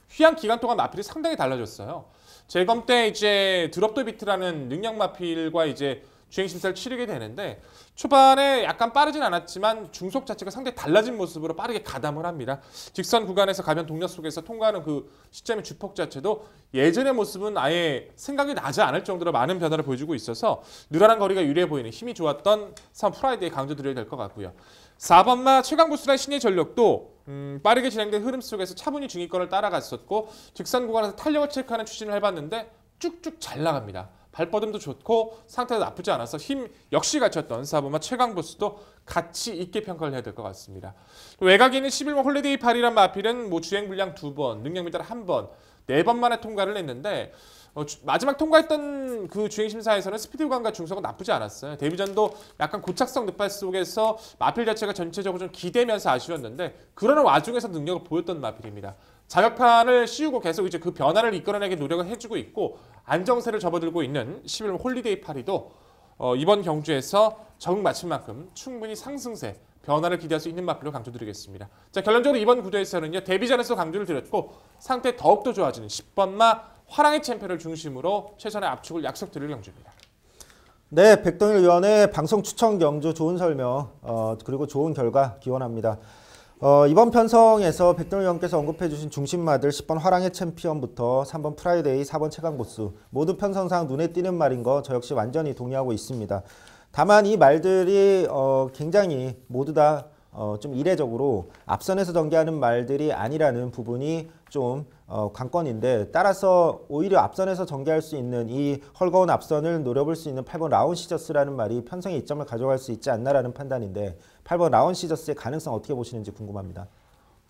휴양 기간 동안 마필이 상당히 달라졌어요. 재검 때 이제 드롭 더 비트라는 능력 마필과 이제 주행 심사를 치르게 되는데 초반에 약간 빠르진 않았지만 중속 자체가 상당히 달라진 모습으로 빠르게 가담을 합니다. 직선 구간에서 가변 동력 속에서 통과하는 그 시점의 주폭 자체도 예전의 모습은 아예 생각이 나지 않을 정도로 많은 변화를 보여주고 있어서 늘어난 거리가 유리해 보이는 힘이 좋았던 3 프라이데이 강조드려야 될 것 같고요. 4번마 최강보수라는 신의 전력도 빠르게 진행된 흐름 속에서 차분히 중위권을 따라갔었고 직선 구간에서 탄력을 체크하는 추진을 해봤는데 쭉쭉 잘 나갑니다. 발뻗음도 좋고 상태도 나쁘지 않아서 힘 역시 갖췄던 4번마 최강보수도 가치 있게 평가를 해야 될 것 같습니다. 외곽에 있는 11번 홀리데이 8이란 마필은 뭐 주행 분량 2번, 능력 미달 1번, 4번 만에 통과를 했는데 마지막 통과했던 그 주행 심사에서는 스피드 구간과 중속은 나쁘지 않았어요. 데뷔전도 약간 고착성 늑발 속에서 마필 자체가 전체적으로 좀 기대면서 아쉬웠는데 그러는 와중에서 능력을 보였던 마필입니다. 자격판을 씌우고 계속 이제 그 변화를 이끌어내기 노력을 해주고 있고 안정세를 접어들고 있는 11번 홀리데이 8이도 이번 경주에서 적응 마친 만큼 충분히 상승세, 변화를 기대할 수 있는 마필로 강조드리겠습니다. 자, 결론적으로 이번 구도에서는요. 데뷔전에서 강조를 드렸고 상태 더욱더 좋아지는 10번마 화랑의 챔피언을 중심으로 최선의 압축을 약속드릴 경주입니다. 네, 백동일 위원의 방송 추천 경주 좋은 설명 그리고 좋은 결과 기원합니다. 이번 편성에서 백동일 위원께서 언급해 주신 중심마들 10번 화랑의 챔피언부터 3번 프라이데이, 4번 최강보수 모두 편성상 눈에 띄는 말인 거 저 역시 완전히 동의하고 있습니다. 다만 이 말들이 굉장히 모두 다 좀 이례적으로 앞선에서 전개하는 말들이 아니라는 부분이 좀 관건인데 따라서 오히려 앞선에서 전개할 수 있는 이 헐거운 앞선을 노려볼 수 있는 8번 라운시저스라는 말이 편성의 이점을 가져갈 수 있지 않나라는 판단인데 8번 라운시저스의 가능성 어떻게 보시는지 궁금합니다.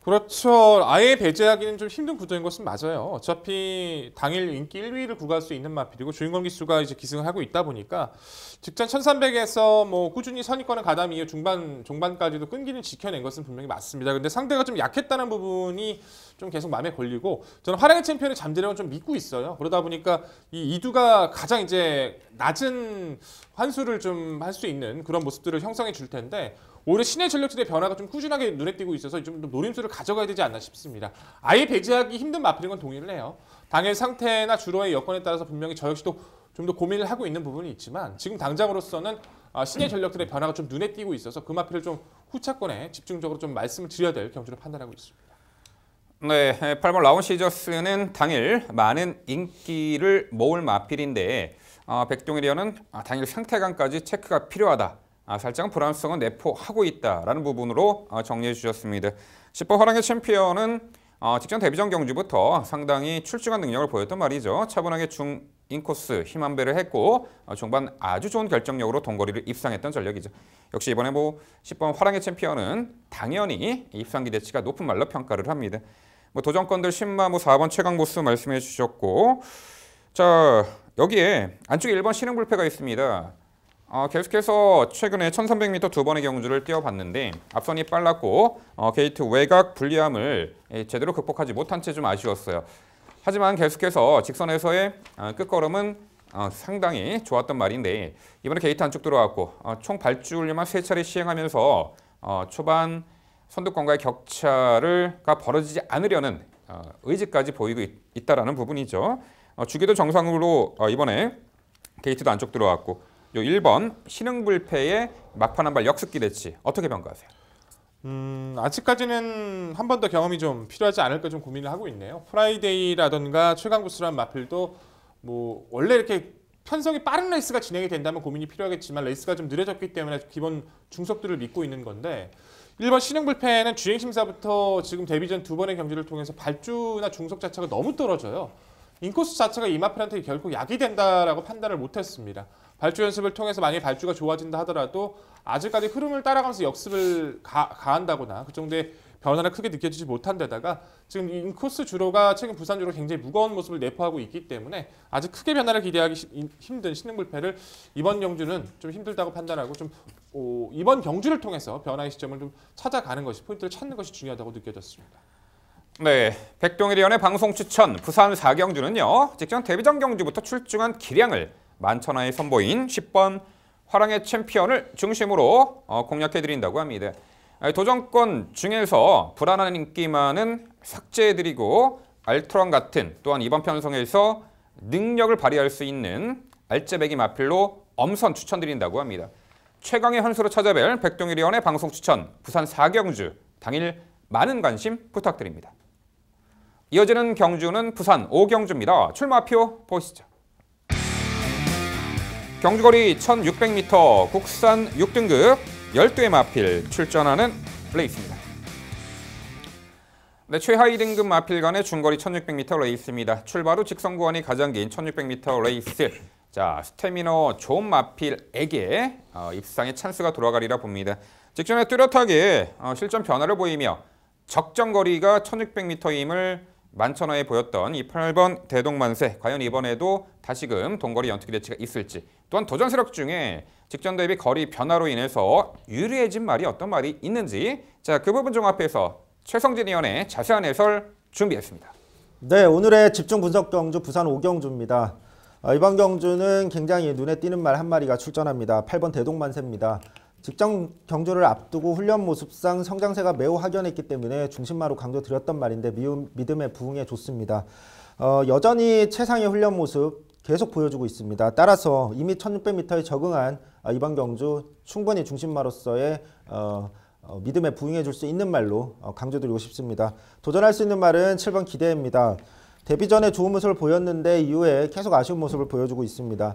그렇죠. 아예 배제하기는 좀 힘든 구도인 것은 맞아요. 어차피 당일 인기 1위를 구갈 수 있는 마필이고 주인공 기수가 이제 기승을 하고 있다 보니까 직전 1300에서 뭐 꾸준히 선입권을 가담 이후 종반까지도 끈기는 지켜낸 것은 분명히 맞습니다. 근데 상대가 좀 약했다는 부분이 좀 계속 마음에 걸리고 저는 화랑의 챔피언의 잠재력을 좀 믿고 있어요. 그러다 보니까 이 이두가 가장 이제 낮은 환수를 좀 할 수 있는 그런 모습들을 형성해 줄 텐데 오히려 신의 전력들의 변화가 좀 꾸준하게 눈에 띄고 있어서 좀 노림수를 가져가야 되지 않나 싶습니다. 아예 배제하기 힘든 마필인 건 동의를 해요. 당일 상태나 주로의 여건에 따라서 분명히 저 역시도 좀 더 고민을 하고 있는 부분이 있지만 지금 당장으로서는 신의 전력들의 변화가 좀 눈에 띄고 있어서 그 마필을 좀 후차권에 집중적으로 좀 말씀을 드려야 될 경주로 판단하고 있습니다. 네, 8번 라운시저스는 당일 많은 인기를 모을 마필인데 백동일 의원은 당일 상태감까지 체크가 필요하다. 살짝 불안성은 내포하고 있다라는 부분으로 정리해 주셨습니다. 10번 화랑의 챔피언은 직전 데뷔전 경주부터 상당히 출중한 능력을 보였던 말이죠. 차분하게 중인코스 힘 한 배를 했고 중반 아주 좋은 결정력으로 동거리를 입상했던 전력이죠. 역시 이번에 10번 화랑의 챔피언은 당연히 입상 기대치가 높은 말로 평가를 합니다. 도전권들 10마 4번 최강보수 말씀해 주셨고 자 여기에 안쪽에 1번 신흥불패가 있습니다. 계속해서 최근에 1300m 두 번의 경주를 뛰어봤는데 앞선이 빨랐고 게이트 외곽 불리함을 제대로 극복하지 못한 채 좀 아쉬웠어요. 하지만 계속해서 직선에서의 끝걸음은 상당히 좋았던 말인데 이번에 게이트 안쪽 들어왔고 총 발주훈련만 3차례 시행하면서 초반 선두권과의 격차가 벌어지지 않으려는 의지까지 보이고 있다는 부분이죠. 주기도 정상으로 이번에 게이트도 안쪽 들어왔고 요 1번 신흥불패의 막판 한발 역습 기대치 어떻게 평가하세요? 아직까지는 한 번 더 경험이 좀 필요하지 않을까 좀 고민을 하고 있네요. 프라이데이라던가 최강보수라는 마필도 뭐 원래 이렇게 편성이 빠른 레이스가 진행이 된다면 고민이 필요하겠지만 레이스가 좀 느려졌기 때문에 기본 중속들을 믿고 있는 건데 1번 신흥불패는 주행심사부터 지금 데뷔전 두 번의 경주를 통해서 발주나 중속 자체가 너무 떨어져요. 인코스 자체가 이마필한테 결코 약이 된다라고 판단을 못했습니다. 발주 연습을 통해서 만약에 발주가 좋아진다 하더라도 아직까지 흐름을 따라가면서 역습을 가한다거나 그 정도의 변화는 크게 느껴지지 못한 데다가 지금 인코스 주로가 최근 부산 주로 굉장히 무거운 모습을 내포하고 있기 때문에 아직 크게 변화를 기대하기 힘든 신흥불패를 이번 경주는 좀 힘들다고 판단하고 좀 이번 경주를 통해서 변화의 시점을 좀 찾아가는 것이 포인트를 찾는 것이 중요하다고 느껴졌습니다. 네, 백동일위원의 방송 추천 부산 4경주는요. 직전 데뷔전 경주부터 출중한 기량을 만천하에 선보인 10번 화랑의 챔피언을 중심으로 공략해드린다고 합니다. 도전권 중에서 불안한 인기만은 삭제해드리고 알트론 같은 또한 이번 편성에서 능력을 발휘할 수 있는 알짜배기 마필로 엄선 추천드린다고 합니다. 최강의 현수로 찾아뵐 백동일위원의 방송 추천 부산 4경주 당일 많은 관심 부탁드립니다. 이어지는 경주는 부산 5경주입니다. 출마표 보시죠. 경주거리 1600m 국산 6등급 12회 마필 출전하는 레이스입니다. 네, 최하위 등급 마필 간의 중거리 1600m 레이스입니다. 출발 후 직선 구간이 가장 긴 1600m 레이스. 자, 스태미너 좋은 마필에게 입상의 찬스가 돌아가리라 봅니다. 직전에 뚜렷하게 실전 변화를 보이며 적정거리가 1600m임을 만천하에 보였던 이 8번 대동만세, 과연 이번에도 다시금 동거리 연투기 대치가 있을지, 또한 도전 세력 중에 직전 대비 거리 변화로 인해서 유리해진 말이 어떤 말이 있는지, 자, 그 부분 종합해서 최성진 위원의 자세한 해설 준비했습니다. 네, 오늘의 집중 분석 경주 부산 5경주입니다. 이번 경주는 굉장히 눈에 띄는 말 한 마리가 출전합니다. 8번 대동만세입니다. 직전 경주를 앞두고 훈련 모습상 성장세가 매우 확연했기 때문에 중심마로 강조드렸던 말인데 믿음에 부응해 줬습니다. 여전히 최상의 훈련 모습 계속 보여주고 있습니다. 따라서 이미 1600m에 적응한 이번 경주 충분히 중심마로서의 믿음에 부응해 줄 수 있는 말로 강조드리고 싶습니다. 도전할 수 있는 말은 7번 기대입니다. 데뷔 전에 좋은 모습을 보였는데 이후에 계속 아쉬운 모습을 보여주고 있습니다.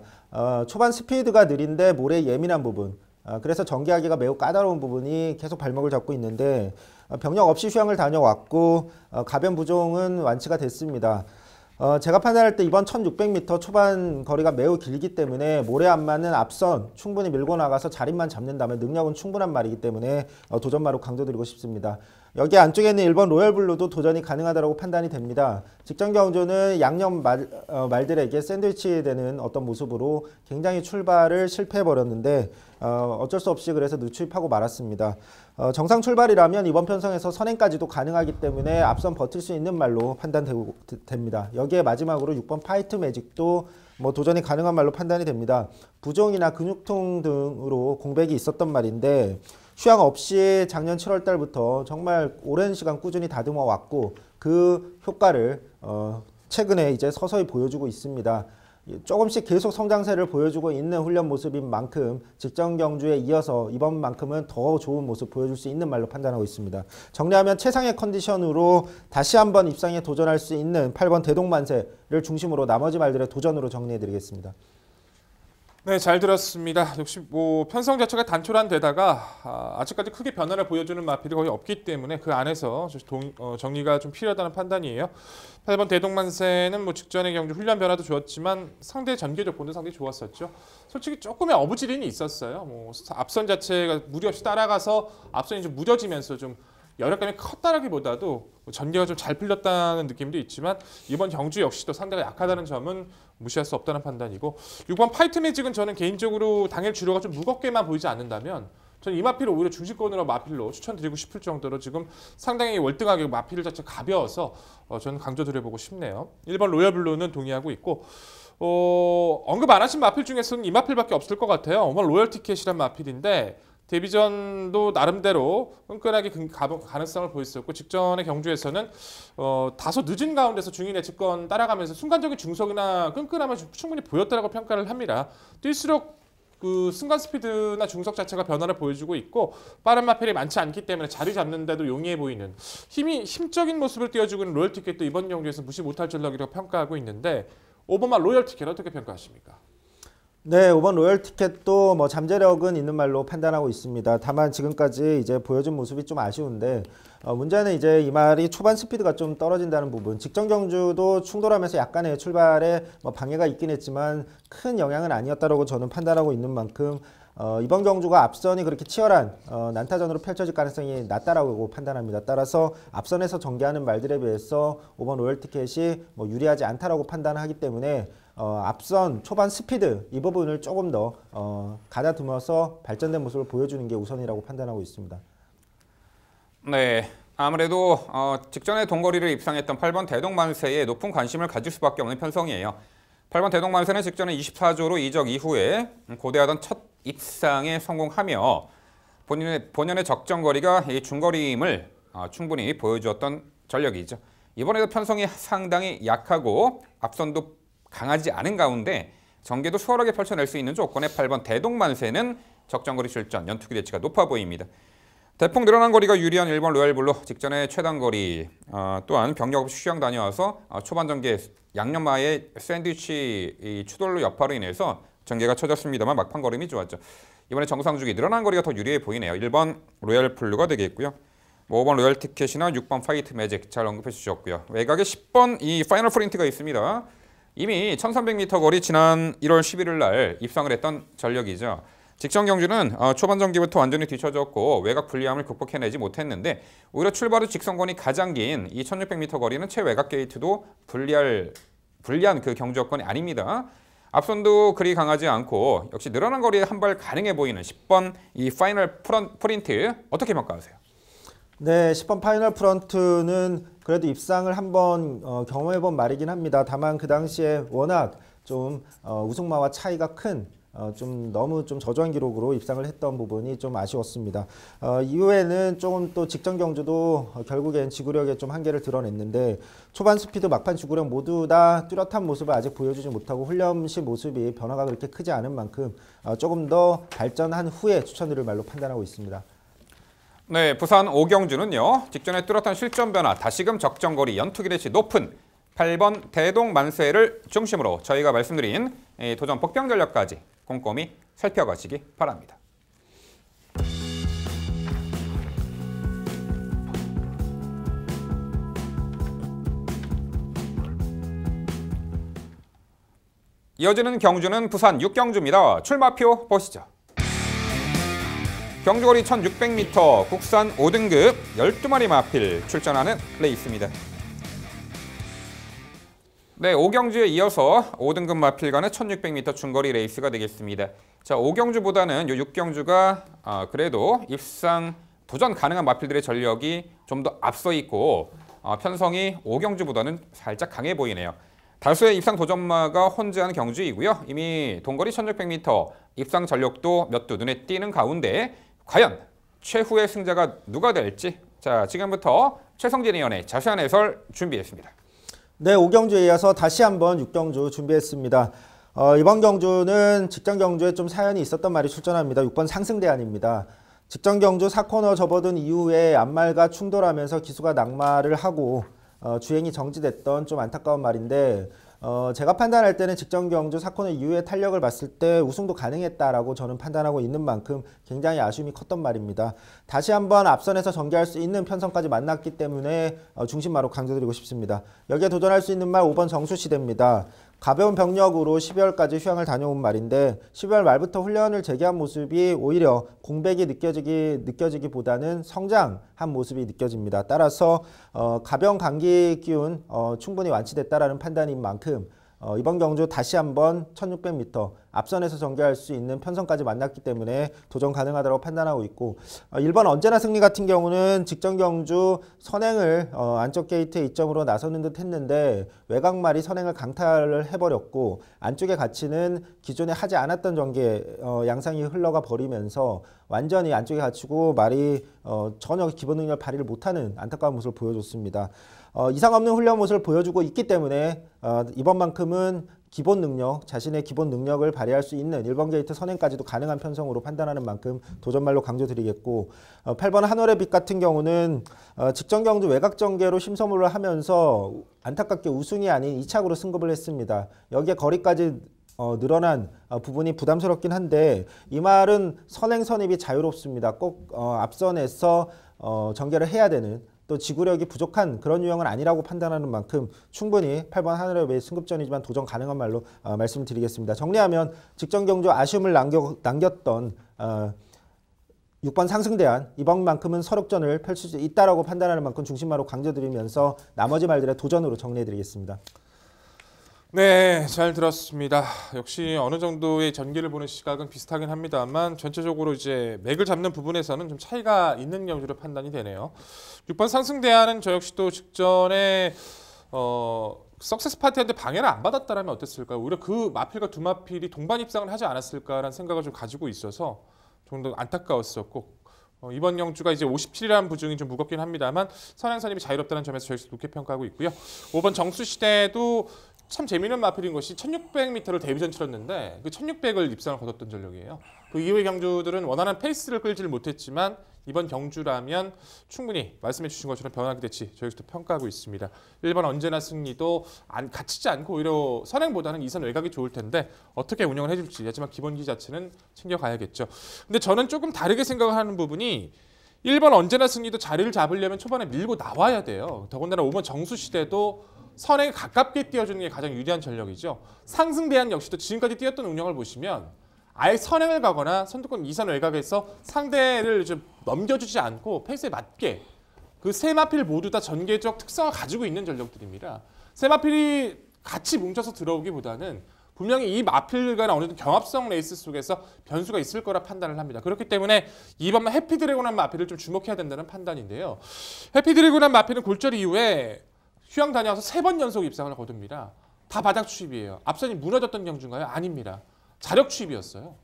초반 스피드가 느린데 모래에 예민한 부분, 그래서 전개하기가 매우 까다로운 부분이 계속 발목을 잡고 있는데 병력 없이 휴양을 다녀왔고 가변 부종은 완치가 됐습니다. 제가 판단할 때 이번 1600m 초반 거리가 매우 길기 때문에 모래 안 맞는 앞선 충분히 밀고 나가서 자리만 잡는다면 능력은 충분한 말이기 때문에 도전마로 강조드리고 싶습니다. 여기 안쪽에 있는 1번 로열블루도 도전이 가능하다고 판단이 됩니다. 직전 경주는 양념 말들에게 샌드위치 되는 어떤 모습으로 굉장히 출발을 실패해버렸는데 어쩔 수 없이 그래서 늦추입하고 말았습니다. 정상 출발이라면 이번 편성에서 선행까지도 가능하기 때문에 앞선 버틸 수 있는 말로 판단됩니다. 여기에 마지막으로 6번 파이트 매직도 도전이 가능한 말로 판단이 됩니다. 부종이나 근육통 등으로 공백이 있었던 말인데 휴양 없이 작년 7월 달부터 정말 오랜 시간 꾸준히 다듬어 왔고 그 효과를 최근에 이제 서서히 보여주고 있습니다. 조금씩 계속 성장세를 보여주고 있는 훈련 모습인 만큼 직전 경주에 이어서 이번만큼은 더 좋은 모습 보여줄 수 있는 말로 판단하고 있습니다. 정리하면 최상의 컨디션으로 다시 한번 입상에 도전할 수 있는 8번 대동만세를 중심으로 나머지 말들의 도전으로 정리해드리겠습니다. 네, 잘 들었습니다. 역시 편성 자체가 단촐한 데다가 아직까지 크게 변화를 보여주는 마필이 거의 없기 때문에 그 안에서 정리가 좀 필요하다는 판단이에요. 8번 대동만세는 직전의 경주 훈련 변화도 좋았지만 상대 전개 조건도 상당히 좋았었죠. 솔직히 조금의 어부지린이 있었어요. 앞선 자체가 무리 없이 따라가서 앞선이 좀 무뎌지면서 좀 여력감이 컸다라기보다도 전개가 좀 잘 풀렸다는 느낌도 있지만 이번 경주 역시도 상대가 약하다는 점은 무시할 수 없다는 판단이고 6번 파이트 매직은 저는 개인적으로 당일 주로가 좀 무겁게만 보이지 않는다면 저는 이 마필을 오히려 중심권으로 마필로 추천드리고 싶을 정도로 지금 상당히 월등하게 마필 자체가 가벼워서 저는 강조드려보고 싶네요. 1번 로열블루는 동의하고 있고 언급 안 하신 마필 중에서는 이 마필밖에 없을 것 같아요. 5번 로열티켓이란 마필인데 데뷔전도 나름대로 끈끈하게 가능성을 보였었고 직전의 경주에서는 다소 늦은 가운데서 중위 내치권 따라가면서 순간적인 중속이나 끈끈함을 충분히 보였다고 평가를 합니다. 뛸수록 그 순간 스피드나 중속 자체가 변화를 보여주고 있고 빠른 마필이 많지 않기 때문에 자리 잡는데도 용이해 보이는 힘적인 모습을 띄워주고 있는 로열티켓도 이번 경주에서 무시 못할 전력이라고 평가하고 있는데 5번마 로열티켓 어떻게 평가하십니까? 네, 5번 로열 티켓도 뭐 잠재력은 있는 말로 판단하고 있습니다. 다만 지금까지 이제 보여준 모습이 좀 아쉬운데 문제는 이제 이 말이 초반 스피드가 좀 떨어진다는 부분. 직전 경주도 충돌하면서 약간의 출발에 뭐 방해가 있긴 했지만 큰 영향은 아니었다고 저는 판단하고 있는 만큼 이번 경주가 앞선이 그렇게 치열한 난타전으로 펼쳐질 가능성이 낮다라고 판단합니다. 따라서 앞선에서 전개하는 말들에 비해서 5번 로열 티켓이 뭐 유리하지 않다라고 판단하기 때문에 앞선 초반 스피드 이 부분을 조금 더 가다듬어서 발전된 모습을 보여주는 게 우선이라고 판단하고 있습니다. 네, 아무래도 직전에 동거리를 입상했던 8번 대동만세에 높은 관심을 가질 수밖에 없는 편성이에요. 8번 대동만세는 직전에 24조로 이적 이후에 고대하던 첫 입상에 성공하며 본연의 적정거리가 이 중거리임을 충분히 보여주었던 전력이죠. 이번에도 편성이 상당히 약하고 앞선도 강하지 않은 가운데 전개도 수월하게 펼쳐낼 수 있는 조건의 8번 대동만세는 적정거리 출전, 연투 기대치가 높아 보입니다. 대폭 늘어난 거리가 유리한 1번 로얄블루, 직전에 최단거리, 또한 병력 없이 휴양 다녀와서 초반 전개 양념마의 샌드위치 이 추돌로 여파로 인해서 전개가 쳐졌습니다만 막판 걸음이 좋았죠. 이번에 정상주기 늘어난 거리가 더 유리해 보이네요. 1번 로얄블루가 되겠고요. 5번 로얄 티켓이나 6번 파이트 매직 잘 언급해 주셨고요. 외곽에 10번 이 파이널 프린트가 있습니다. 이미 1300m 거리 지난 1월 11일 날 입상을 했던 전력이죠. 직전 경주는 초반 전기부터 완전히 뒤쳐졌고 외곽 불리함을 극복해내지 못했는데 오히려 출발 후 직선권이 가장 긴 이 1600m 거리는 최외곽 게이트도 불리한 그 경주 여건이 아닙니다. 앞선도 그리 강하지 않고 역시 늘어난 거리에 한 발 가능해 보이는 10번 이 파이널 프린트 어떻게 평가하세요? 네, 10번 파이널 프런트는 그래도 입상을 한번 경험해본 말이긴 합니다. 다만 그 당시에 워낙 좀 우승마와 차이가 큰 좀 너무 좀 저조한 기록으로 입상을 했던 부분이 좀 아쉬웠습니다. 이후에는 조금 또 직전 경주도 결국엔 지구력에 좀 한계를 드러냈는데 초반 스피드, 막판 지구력 모두 다 뚜렷한 모습을 아직 보여주지 못하고 훈련시 모습이 변화가 그렇게 크지 않은 만큼 조금 더 발전한 후에 추천드릴 말로 판단하고 있습니다. 네, 부산 오경주는요. 직전에 뚜렷한 실전 변화, 다시금 적정거리, 연투 기대치 높은 8번 대동만세를 중심으로 저희가 말씀드린 도전 복병 전략까지 꼼꼼히 살펴가시기 바랍니다. 이어지는 경주는 부산 6경주입니다. 출마표 보시죠. 경주거리 1600m 국산 5등급 12마리 마필 출전하는 레이스입니다. 네, 5경주에 이어서 5등급 마필간의 1600m 중거리 레이스가 되겠습니다. 자, 5경주보다는 이 6경주가 그래도 입상 도전 가능한 마필들의 전력이 좀 더 앞서 있고 편성이 5경주보다는 살짝 강해 보이네요. 다수의 입상 도전마가 혼재한 경주이고요. 이미 동거리 1600m 입상 전력도 몇 두 눈에 띄는 가운데 과연 최후의 승자가 누가 될지 자, 지금부터 최성진 의원의 자세한 해설 준비했습니다. 네, 5경주에 이어서 다시 한번 6경주 준비했습니다. 이번 경주는 직전 경주에 좀 사연이 있었던 말이 출전합니다. 6번 상승대안입니다. 직전 경주 4코너 접어든 이후에 앞말과 충돌하면서 기수가 낙마를 하고 주행이 정지됐던 좀 안타까운 말인데 제가 판단할 때는 직전 경주 4코너 이후에 탄력을 봤을 때 우승도 가능했다라고 저는 판단하고 있는 만큼 굉장히 아쉬움이 컸던 말입니다. 다시 한번 앞선에서 전개할 수 있는 편성까지 만났기 때문에 중심마로 강조드리고 싶습니다. 여기에 도전할 수 있는 말 5번 정수시대입니다. 가벼운 병력으로 12월까지 휴양을 다녀온 말인데 12월 말부터 훈련을 재개한 모습이 오히려 공백이 느껴지기보다는 성장한 모습이 느껴집니다. 따라서 가벼운 감기 기운 충분히 완치됐다라는 판단인 만큼 이번 경주 다시 한번 1600m 앞선에서 전개할 수 있는 편성까지 만났기 때문에 도전 가능하다고 판단하고 있고 1번 언제나 승리 같은 경우는 직전 경주 선행을 안쪽 게이트의 이점으로 나서는 듯 했는데 외곽말이 선행을 강탈을 해버렸고 안쪽에 갇히는 기존에 하지 않았던 전개 양상이 흘러가 버리면서 완전히 안쪽에 갇히고 말이 전혀 기본 능력 발휘를 못하는 안타까운 모습을 보여줬습니다. 이상 없는 훈련 모습을 보여주고 있기 때문에 이번만큼은 기본 능력, 자신의 기본 능력을 발휘할 수 있는 1번 게이트 선행까지도 가능한 편성으로 판단하는 만큼 도전말로 강조드리겠고 8번 한월의 빛 같은 경우는 직전 경주 외곽 전개로 심서물을 하면서 안타깝게 우승이 아닌 2착으로 승급을 했습니다. 여기에 거리까지 늘어난 부분이 부담스럽긴 한데 이 말은 선행 선입이 자유롭습니다. 꼭 앞선에서 전개를 해야 되는 또 지구력이 부족한 그런 유형은 아니라고 판단하는 만큼 충분히 8번 하늘의 웨이 승급전이지만 도전 가능한 말로 말씀드리겠습니다. 정리하면 직전 경주 아쉬움을 남겼던 6번 상승대한 이번만큼은 설욕전을 펼칠 수 있다라고 판단하는 만큼 중심마로 강조드리면서 나머지 말들의 도전으로 정리해드리겠습니다. 네, 잘 들었습니다. 역시 어느 정도의 전개를 보는 시각은 비슷하긴 합니다만 전체적으로 이제 맥을 잡는 부분에서는 좀 차이가 있는 경주로 판단이 되네요. 6번 상승대안은 저 역시도 직전에 석세스 파티한테 방해를 안 받았다라면 어땠을까요? 오히려 그 마필과 두 마필이 동반 입상을 하지 않았을까라는 생각을 좀 가지고 있어서 좀 더 안타까웠었고 이번 경주가 이제 57이라는 부중이 좀 무겁긴 합니다만 선행선입이 자유롭다는 점에서 저희 높게 평가하고 있고요. 5번 정수시대도 참 재미있는 마필인 것이 1600m를 데뷔전 치렀는데 그 1600을 입상을 거뒀던 전력이에요. 그 이후의 경주들은 원하는 페이스를 끌지를 못했지만 이번 경주라면 충분히 말씀해 주신 것처럼 변화하게 될지 저희도 평가하고 있습니다. 1번 언제나 승리도 갇히지 않고 오히려 선행보다는 2선 외곽이 좋을 텐데 어떻게 운영을 해줄지 하지만 기본기 자체는 챙겨가야겠죠. 근데 저는 조금 다르게 생각을 하는 부분이 1번 언제나 승리도 자리를 잡으려면 초반에 밀고 나와야 돼요. 더군다나 5번 정수시대도 선행에 가깝게 뛰어주는 게 가장 유리한 전력이죠. 상승대안 역시도 지금까지 뛰었던 운영을 보시면 아예 선행을 가거나 선두권 2선 외곽에서 상대를 좀 넘겨주지 않고 페이스에 맞게 그 세 마필 모두 다 전개적 특성을 가지고 있는 전력들입니다. 세 마필이 같이 뭉쳐서 들어오기보다는 분명히 이 마필 간의 어느 정도 경합성 레이스 속에서 변수가 있을 거라 판단을 합니다. 그렇기 때문에 이번만 해피드래곤한 마필을 좀 주목해야 된다는 판단인데요. 해피드래곤한 마필은 골절 이후에 휴양 다녀와서 3번 연속 입상을 거둡니다. 다 바닥 추입이에요. 앞선이 무너졌던 경주인가요? 아닙니다. 자력 추입이었어요.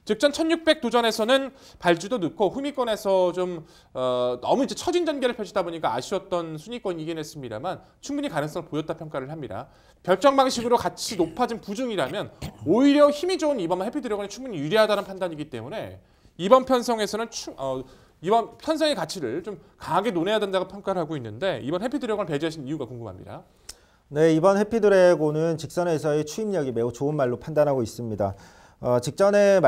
직전 1600 도전에서는 발주도 늦고 후미권에서 좀 너무 이제 처진 전개를 펼치다 보니까 아쉬웠던 순위권이긴 했습니다만 충분히 가능성을 보였다 평가를 합니다. 별정 방식으로 같이 높아진 부중이라면 오히려 힘이 좋은 이번 해피드래곤이 충분히 유리하다는 판단이기 때문에 이번 편성에서는 이번 편성의 가치를 좀 강하게 논해야 된다고 평가를 하고 있는데 이번 해피드래곤을 배제하신 이유가 궁금합니다. 네, 이번 해피드래곤은 직선에서의 추임력이 매우 좋은 말로 판단하고 있습니다. 직전에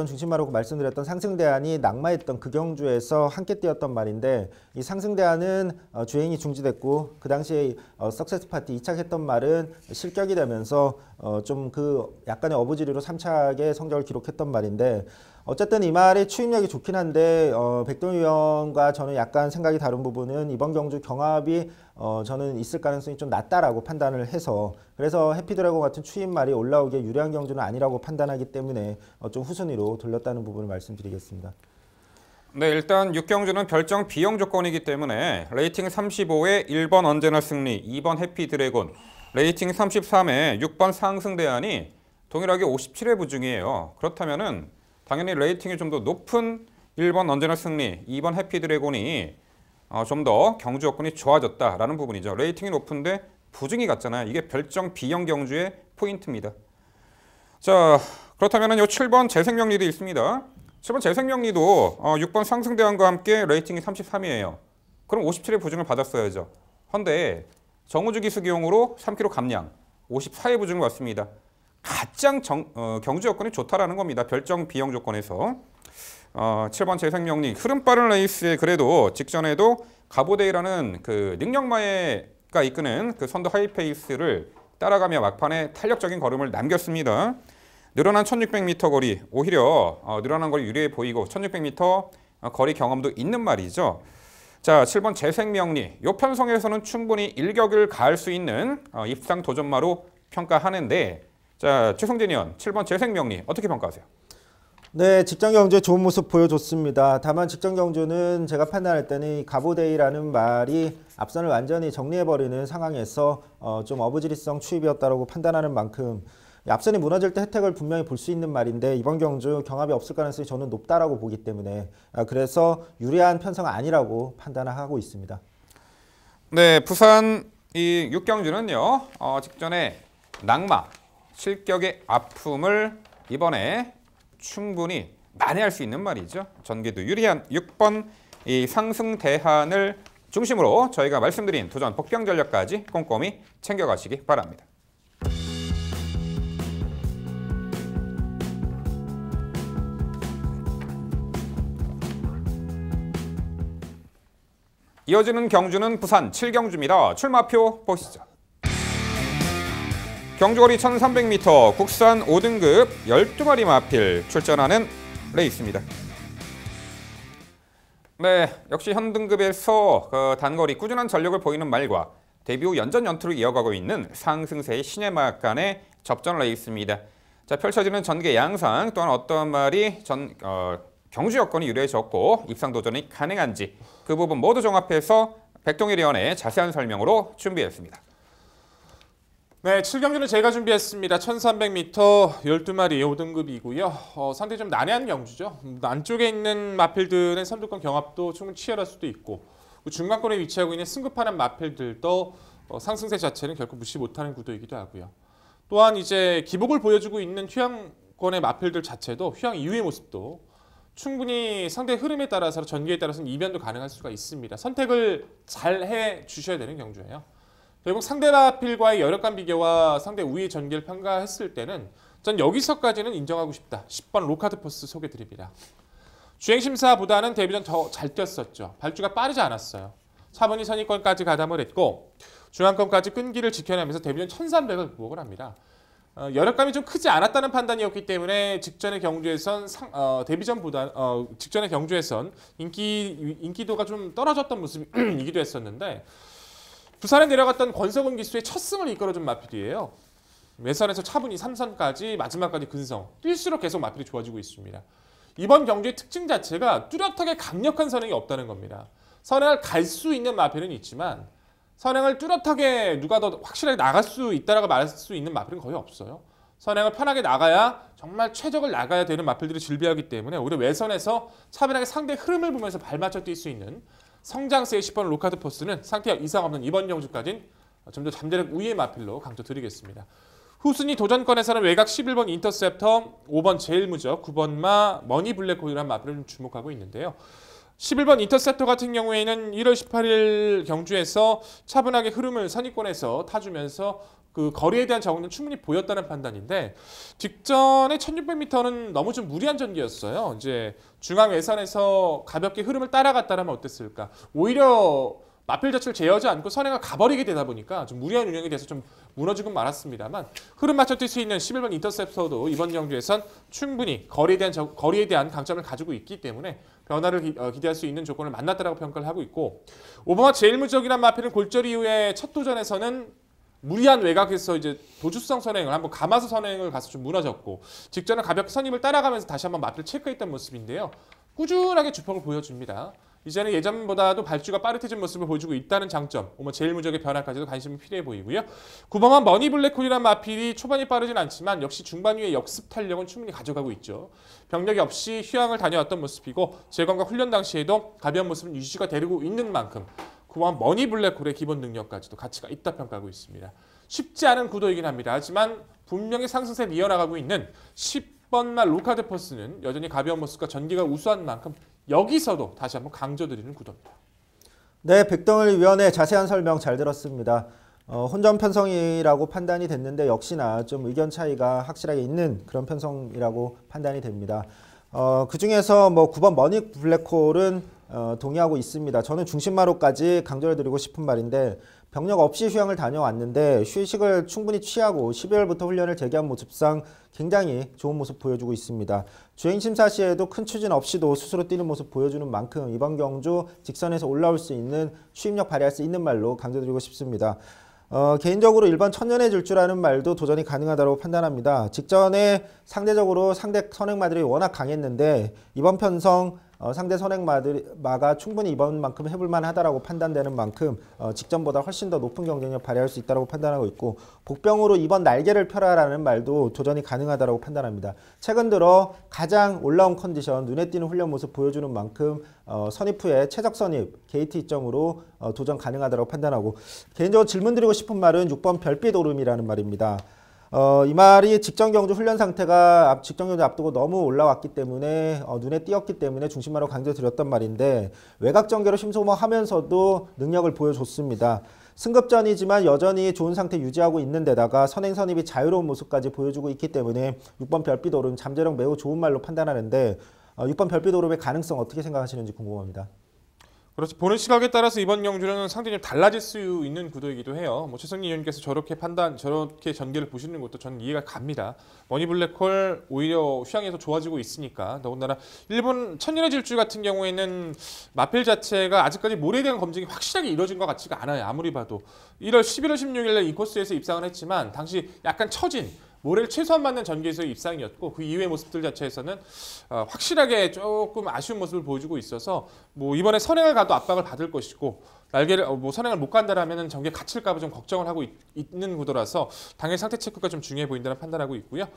중심마로 말씀드렸던 상승대안이 낙마했던 그 경주에서 함께 뛰었던 말인데 이 상승대안은 주행이 중지됐고 그 당시에 석세스 파티 2착했던 말은 실격이 되면서 좀 그 약간의 어부지리로 3착의 성적을 기록했던 말인데 어쨌든 이 말이 추임력이 좋긴 한데 백동희 위원과 저는 약간 생각이 다른 부분은 이번 경주 경합이 저는 있을 가능성이 좀 낮다라고 판단을 해서 그래서 해피드래곤 같은 추임 말이 올라오기에 유리한 경주는 아니라고 판단하기 때문에 좀 후순위로 돌렸다는 부분을 말씀드리겠습니다. 네, 일단 6경주는 별정 비용 조건이기 때문에 레이팅 35에 1번 언제나 승리, 2번 해피드래곤, 레이팅 33에 6번 상승대안이 동일하게 57회 부중이에요. 그렇다면은 당연히 레이팅이 좀 더 높은 1번 언제나 승리, 2번 해피드래곤이 좀 더 경주 여건이 좋아졌다라는 부분이죠. 레이팅이 높은데 부중이 같잖아요. 이게 별정 비용 경주의 포인트입니다. 자, 그렇다면 요 7번 재생명리도 있습니다. 7번 재생명리도 6번 상승대안과 함께 레이팅이 33이에요. 그럼 57의 부중을 받았어야죠. 헌데 정우주 기수기용으로 3kg 감량, 54의 부중을 받습니다. 가장 경주 여건이 좋다라는 겁니다. 별정 비용 조건에서. 7번 재생명리 흐름 빠른 레이스에 그래도 직전에도 가보데이라는 그 능력마가 이끄는 그 선두 하이페이스를 따라가며 막판에 탄력적인 걸음을 남겼습니다. 늘어난 1600m 거리, 오히려 늘어난 거리 유리해 보이고 1600m 거리 경험도 있는 말이죠. 자, 7번 재생명리. 요 편성에서는 충분히 일격을 가할 수 있는 입상 도전마로 평가하는데 자, 최성진 의원, 7번 재생명리 어떻게 평가하세요? 네, 직전 경주에 좋은 모습 보여줬습니다. 다만 직전 경주는 제가 판단할 때는 이 가보데이라는 말이 앞선을 완전히 정리해버리는 상황에서 좀 어부지리성 추입이었다고 판단하는 만큼 앞선이 무너질 때 혜택을 분명히 볼 수 있는 말인데 이번 경주 경합이 없을 가능성이 저는 높다라고 보기 때문에 그래서 유리한 편성은 아니라고 판단하고 있습니다. 네, 부산 이 6경주는요. 직전에 낙마, 실격의 아픔을 이번에 충분히 만회할 수 있는 말이죠. 전개도 유리한 6번 이 상승 대한을 중심으로 저희가 말씀드린 도전 복병 전략까지 꼼꼼히 챙겨가시기 바랍니다. 이어지는 경주는 부산 7경주입니다. 출마표 보시죠. 경주거리 1300m 국산 5등급 12마리 마필 출전하는 레이스입니다. 네, 역시 현등급에서 단거리 꾸준한 전력을 보이는 말과 데뷔 후 연전 연투를 이어가고 있는 상승세의 신예막 간의 접전 레이스입니다. 자, 펼쳐지는 전개 양상 또한 어떤 말이 경주 여건이 유리해졌고 입상 도전이 가능한지 그 부분 모두 종합해서 백동일 위원의 자세한 설명으로 준비했습니다. 네, 7경주는 제가 준비했습니다. 1300m 12마리 5등급이고요. 상당히 좀 난해한 경주죠. 안쪽에 있는 마필들의 선두권 경합도 충분히 치열할 수도 있고 중간권에 위치하고 있는 승급하는 마필들도 상승세 자체는 결코 무시 못하는 구도이기도 하고요. 또한 이제 기복을 보여주고 있는 휴양권의 마필들 자체도 휴양 이후의 모습도 충분히 상대 흐름에 따라서 전개에 따라서는 이변도 가능할 수가 있습니다. 선택을 잘 해주셔야 되는 경주예요. 결국 상대 마필과의 여력감 비교와 상대 우위 전개를 평가했을 때는 전 여기서까지는 인정하고 싶다. 10번 로카드 포스 소개드립니다. 주행심사보다는 데뷔전 더 잘 뛰었었죠. 발주가 빠르지 않았어요. 차분히 선의권까지 가담을 했고 중앙권까지 끈기를 지켜내면서 데뷔전 1300을 기록을 합니다. 여력감이 좀 크지 않았다는 판단이었기 때문에 직전의 경주에선 직전의 경주에선 인기도가 좀 떨어졌던 모습이기도 했었는데 부산에 내려갔던 권석원 기수의 첫 승을 이끌어준 마필이에요. 외선에서 차분히 3선까지 마지막까지 근성, 뛸수록 계속 마필이 좋아지고 있습니다. 이번 경주의 특징 자체가 뚜렷하게 강력한 선행이 없다는 겁니다. 선행을 갈 수 있는 마필은 있지만 선행을 뚜렷하게 누가 더 확실하게 나갈 수 있다라고 말할 수 있는 마필은 거의 없어요. 선행을 편하게 나가야 정말 최적을 나가야 되는 마필들이 즐비하기 때문에 오히려 외선에서 차분하게 상대 흐름을 보면서 발맞춰 뛸 수 있는 성장세의 10번 로카드 포스는 상태 이상 없는 이번 경주까지는 좀 더 잠재력 우위의 마필로 강조드리겠습니다. 후순위 도전권에서는 외곽 11번 인터셉터, 5번 제일무적, 9번 마 머니블랙홀이라는 마필을 좀 주목하고 있는데요. 11번 인터셉터 같은 경우에는 1월 18일 경주에서 차분하게 흐름을 선의권에서 타주면서 그 거리에 대한 적응은 충분히 보였다는 판단인데 직전에 1600m는 너무 좀 무리한 전개였어요. 이제 중앙 외선에서 가볍게 흐름을 따라갔다면 어땠을까? 오히려 마필 자체를 제어하지 않고 선행을 가버리게 되다 보니까 좀 무리한 운영이 돼서 좀 무너지고 말았습니다만 흐름 맞춰 뛸 수 있는 11번 인터셉터도 이번 경주에선 충분히 거리에 대한 강점을 가지고 있기 때문에 변화를 기대할 수 있는 조건을 만났다라고 평가를 하고 있고 5번화 제일무적이란 마필은 골절 이후에 첫 도전에서는 무리한 외곽에서 이제 도주성 선행을 한번 감아서 선행을 가서 좀 무너졌고 직전에 가볍게 선임을 따라가면서 다시 한번 마필을 체크했던 모습인데요. 꾸준하게 주폭을 보여줍니다. 이제는 예전보다도 발주가 빠릿해진 모습을 보여주고 있다는 장점, 제일무적의 변화까지도 관심이 필요해 보이고요. 9번만 머니블랙홀이란 마필이 초반이 빠르진 않지만 역시 중반 후에 역습 탄력은 충분히 가져가고 있죠. 병력이 없이 휴양을 다녀왔던 모습이고 재건과 훈련 당시에도 가벼운 모습은 유지가 되고 있는 만큼 9번 머니블랙홀의 기본 능력까지도 가치가 있다 평가하고 있습니다. 쉽지 않은 구도이긴 합니다. 하지만 분명히 상승세를 이어나가고 있는 10번만 로카드 포스는 여전히 가벼운 모습과 전기가 우수한 만큼 여기서도 다시 한번 강조드리는 구도입니다. 네, 백동일 위원의 자세한 설명 잘 들었습니다. 혼전 편성이라고 판단이 됐는데 역시나 좀 의견 차이가 확실하게 있는 그런 편성이라고 판단이 됩니다. 그중에서 9번 머니 블랙홀은 동의하고 있습니다. 저는 중심마로까지 강조를 드리고 싶은 말인데 병력 없이 휴양을 다녀왔는데 휴식을 충분히 취하고 12월부터 훈련을 재개한 모습상 굉장히 좋은 모습 보여주고 있습니다. 주행심사 시에도 큰 추진 없이도 스스로 뛰는 모습 보여주는 만큼 이번 경주 직선에서 올라올 수 있는 추임력 발휘할 수 있는 말로 강조드리고 싶습니다. 개인적으로 1번 천년의 질주라는 말도 도전이 가능하다고 판단합니다. 직전에 상대적으로 상대 선행마들이 워낙 강했는데 이번 편성 상대 선행마가 충분히 이번만큼 해볼만 하다라고 판단되는 만큼 직전보다 훨씬 더 높은 경쟁력 발휘할 수 있다고 판단하고 있고 복병으로 이번 날개를 펴라라는 말도 도전이 가능하다고 판단합니다. 최근 들어 가장 올라온 컨디션, 눈에 띄는 훈련 모습 보여주는 만큼 선입 후에 최적 선입, 게이트 이점으로 도전 가능하다고 판단하고 개인적으로 질문드리고 싶은 말은 6번 별빛 오름이라는 말입니다. 이 말이 직전 경주 훈련 상태가 직전 경주 앞두고 너무 올라왔기 때문에 눈에 띄었기 때문에 중심마로 강조드렸던 말인데 외곽 전개로 심소모하면서도 능력을 보여줬습니다. 승급전이지만 여전히 좋은 상태 유지하고 있는 데다가 선행 선입이 자유로운 모습까지 보여주고 있기 때문에 6번 별빛 오름 잠재력 매우 좋은 말로 판단하는데 6번 별빛 오름의 가능성 어떻게 생각하시는지 궁금합니다. 그렇지. 보는 시각에 따라서 이번 경주는 상당히 좀 달라질 수 있는 구도이기도 해요. 뭐 최성기 의원님께서 저렇게 전개를 보시는 것도 저는 이해가 갑니다. 머니블랙홀 오히려 휴양에서 좋아지고 있으니까. 더군다나 일본 천년의 질주 같은 경우에는 마필 자체가 아직까지 모래에 대한 검증이 확실하게 이루어진 것 같지가 않아요. 아무리 봐도 11월 16일에 이 코스에서 입상을 했지만 당시 약간 처진 모래를 최소한 맞는 전개에서의 입상이었고 그 이후의 모습들 자체에서는 확실하게 조금 아쉬운 모습을 보여주고 있어서 뭐 이번에 선행을 가도 압박을 받을 것이고 날개를 선행을 못 간다라면은 전개 갇힐까 봐 좀 걱정을 하고 있는 구도라서 당일 상태 체크가 좀 중요해 보인다는 판단하고 있고요.